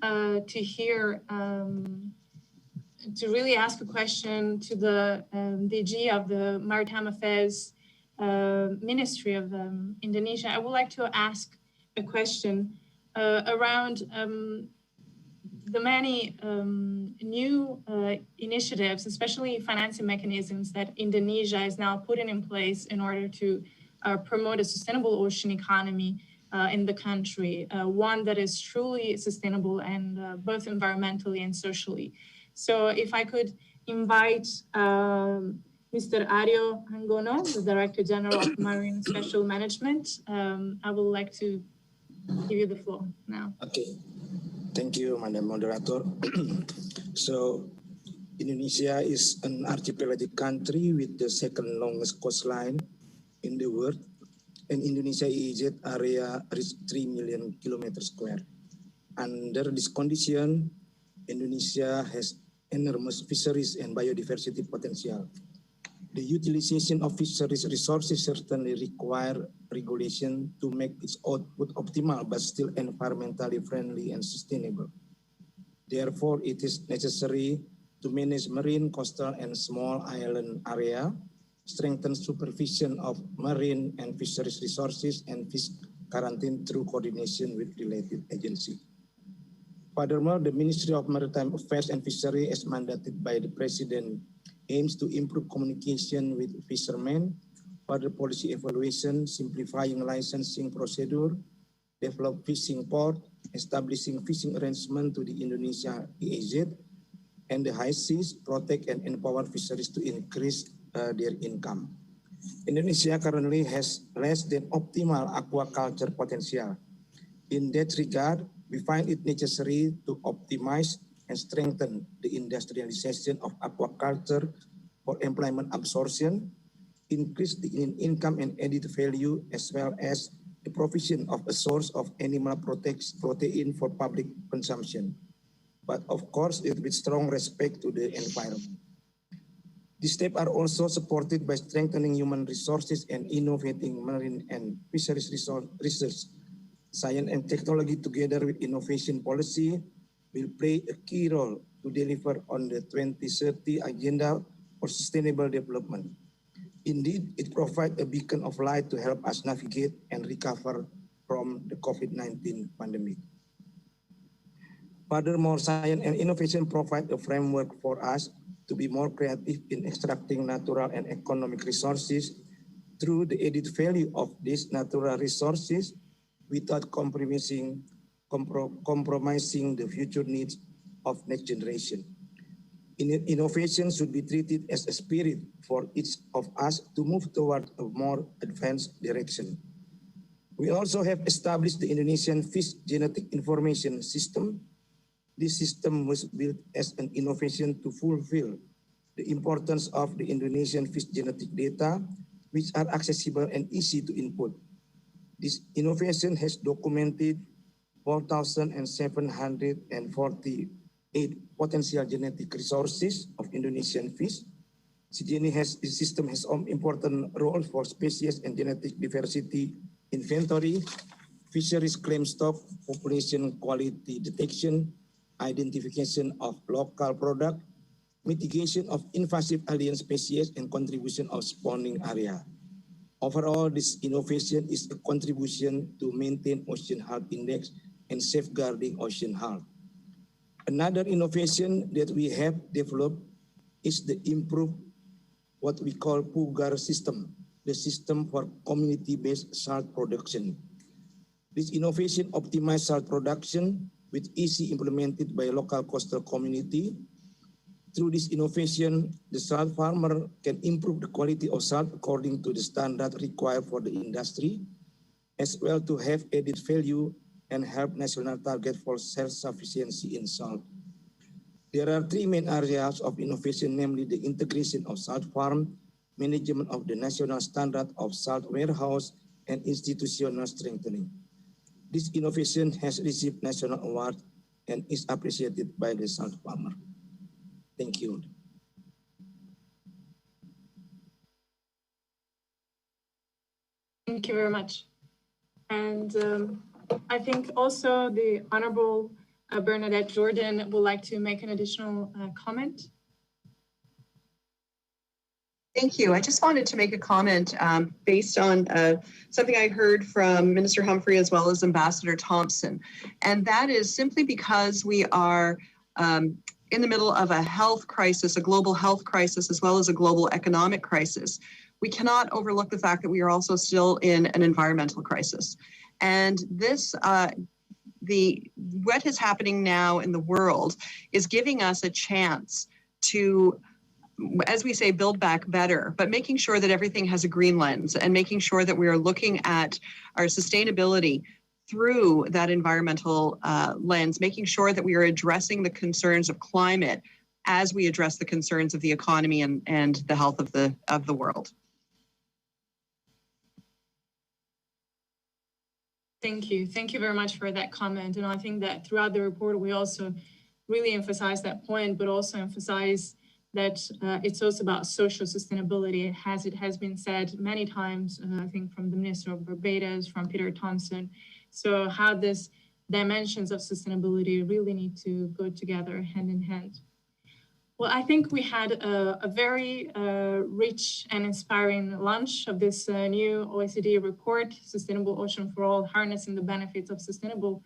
to hear, to really ask a question to the DG of the Maritime Affairs Ministry of Indonesia, I would like to ask a question around the many new initiatives, especially financing mechanisms that Indonesia is now putting in place in order to promote a sustainable ocean economy in the country, one that is truly sustainable and both environmentally and socially. So if I could invite Mr. Aryo Hangono, the Director General of Marine Special Management, I would like to give you the floor now. Okay. Thank you, Madam Moderator. So, Indonesia is an archipelagic country with the second longest coastline in the world, and Indonesia EEZ area reaches 3 million kilometers square. Under this condition, Indonesia has enormous fisheries and biodiversity potential. The utilization of fisheries resources certainly require regulation to make its output optimal but still environmentally friendly and sustainable. Therefore, it is necessary to manage marine, coastal, and small island area, strengthen supervision of marine and fisheries resources, and fish quarantine through coordination with related agencies. Furthermore, the Ministry of Maritime Affairs and Fisheries, as mandated by the President, aims to improve communication with fishermen, further policy evaluation, simplifying licensing procedure, develop fishing port, establishing fishing arrangement to the Indonesia EEZ, and the high seas, protect and empower fisheries to increase their income. Indonesia currently has less than optimal aquaculture potential. In that regard, we find it necessary to optimize and strengthen the industrialization of aquaculture for employment absorption, increase the income and added value, as well as the provision of a source of animal protein for public consumption. But of course, with strong respect to the environment. These steps are also supported by strengthening human resources and innovating marine and fisheries research. Science and technology, together with innovation policy, will play a key role to deliver on the 2030 Agenda for Sustainable Development. Indeed, it provides a beacon of light to help us navigate and recover from the COVID-19 pandemic. Furthermore, science and innovation provide a framework for us to be more creative in extracting natural and economic resources through the added value of these natural resources without compromising the future needs of next generation. Innovation should be treated as a spirit for each of us to move toward a more advanced direction. We also have established the Indonesian Fish Genetic Information System. This system was built as an innovation to fulfill the importance of the Indonesian fish genetic data, which are accessible and easy to input. This innovation has documented 4,748 potential genetic resources of Indonesian fish. This system has an important role for species and genetic diversity inventory, fisheries claim stock, population quality detection, identification of local product, mitigation of invasive alien species, and contribution of spawning area. Overall, this innovation is a contribution to maintain ocean health index and safeguarding ocean health. Another innovation that we have developed is the improved what we call PUGAR system, the system for community-based salt production. This innovation optimized salt production with easy implemented by local coastal community. Through this innovation, the salt farmer can improve the quality of salt according to the standard required for the industry, as well to have added value and help national target for self-sufficiency in salt. There are three main areas of innovation, namely the integration of salt farm, management of the national standard of salt warehouse, and institutional strengthening. This innovation has received national award and is appreciated by the salt farmer. Thank you. Thank you very much. And I think also the Honorable Bernadette Jordan would like to make an additional comment. Thank you. I just wanted to make a comment based on something I heard from Minister Humphrey as well as Ambassador Thompson. And that is simply because we are in the middle of a health crisis, a global health crisis, as well as a global economic crisis. We cannot overlook the fact that we are also still in an environmental crisis. And this, what is happening now in the world is giving us a chance to, as we say, build back better, but making sure that everything has a green lens and making sure that we are looking at our sustainability through that environmental lens, making sure that we are addressing the concerns of climate as we address the concerns of the economy and the health of the world. Thank you. Thank you very much for that comment. And I think that throughout the report, we also really emphasize that point, but also emphasize that it's also about social sustainability, as it has been said many times, I think from the Minister of Barbados, from Peter Thompson. So how these dimensions of sustainability really need to go together hand in hand. Well, I think we had a very rich and inspiring launch of this new OECD report, Sustainable Ocean for All, Harnessing the Benefits of Sustainable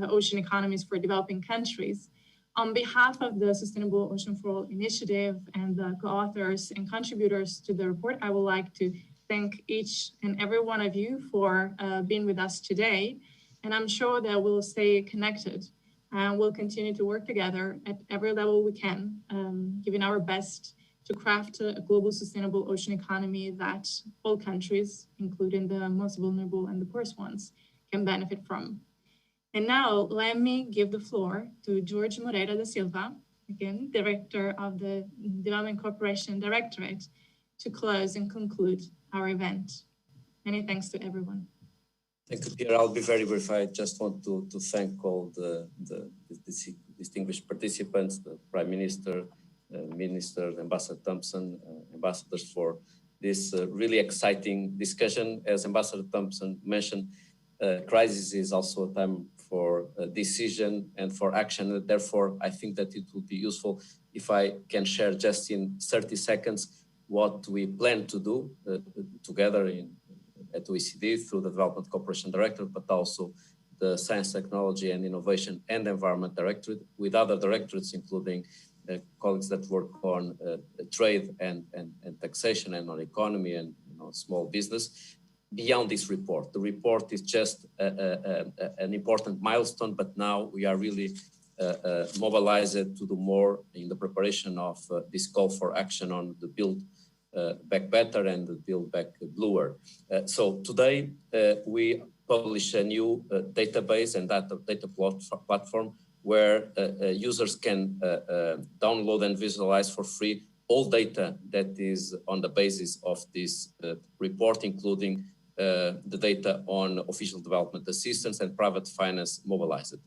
Ocean Economies for Developing Countries. On behalf of the Sustainable Ocean for All initiative and the co-authors and contributors to the report, I would like to thank each and every one of you for being with us today. And I'm sure that we'll stay connected and we'll continue to work together at every level we can, giving our best to craft a global sustainable ocean economy that all countries, including the most vulnerable and the poorest ones, can benefit from. And now let me give the floor to Jorge Moreira da Silva, again, Director of the Development Cooperation Directorate, to close and conclude our event. Many thanks to everyone. Thank you, Pierre. I'll be very brief. I just want to thank all the distinguished participants, the Prime Minister, Minister, Ambassador Thompson, ambassadors for this really exciting discussion. As Ambassador Thompson mentioned, crisis is also a time for decision and for action. Therefore, I think that it would be useful if I can share just in 30 seconds what we plan to do together at OECD through the Development Cooperation Directorate, but also the Science, Technology and Innovation and Environment Directorate, with other directorates, including colleagues that work on trade and taxation and on economy and small business. Beyond this report, the report is just an important milestone, but now we are really mobilized to do more in the preparation of this call for action on the Build Back Better and the Build Back Bluer. So today we publish a new database and data platform where users can download and visualize for free all data that is on the basis of this report, including the data on official development assistance and private finance mobilized.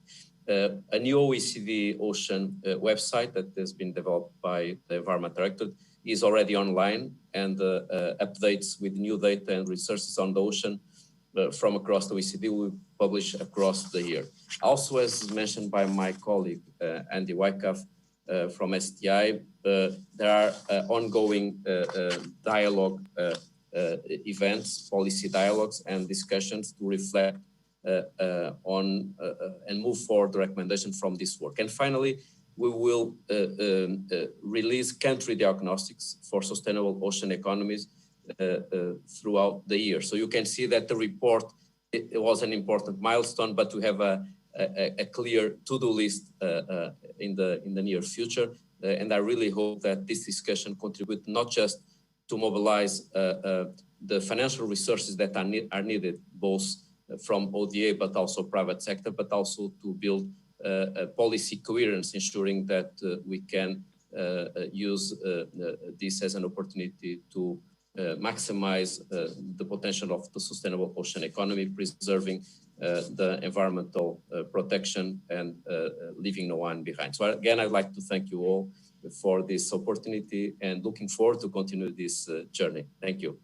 A new OECD Ocean website that has been developed by the Environment Directorate is already online and updates with new data and resources on the ocean from across the OECD will publish across the year. Also, as mentioned by my colleague, Andy Wyckoff from STI, there are ongoing dialogue events, policy dialogues and discussions to reflect on and move forward the recommendation from this work. And finally, we will release country diagnostics for sustainable ocean economies throughout the year. So you can see that the report, it was an important milestone, but we have a clear to-do list in the near future. And I really hope that this discussion contributes not just to mobilize the financial resources that are needed, both from ODA, but also private sector, but also to build a policy coherence, ensuring that we can use this as an opportunity to maximize the potential of the sustainable ocean economy, preserving the environmental protection and leaving no one behind. So again, I'd like to thank you all for this opportunity and looking forward to continue this journey. Thank you.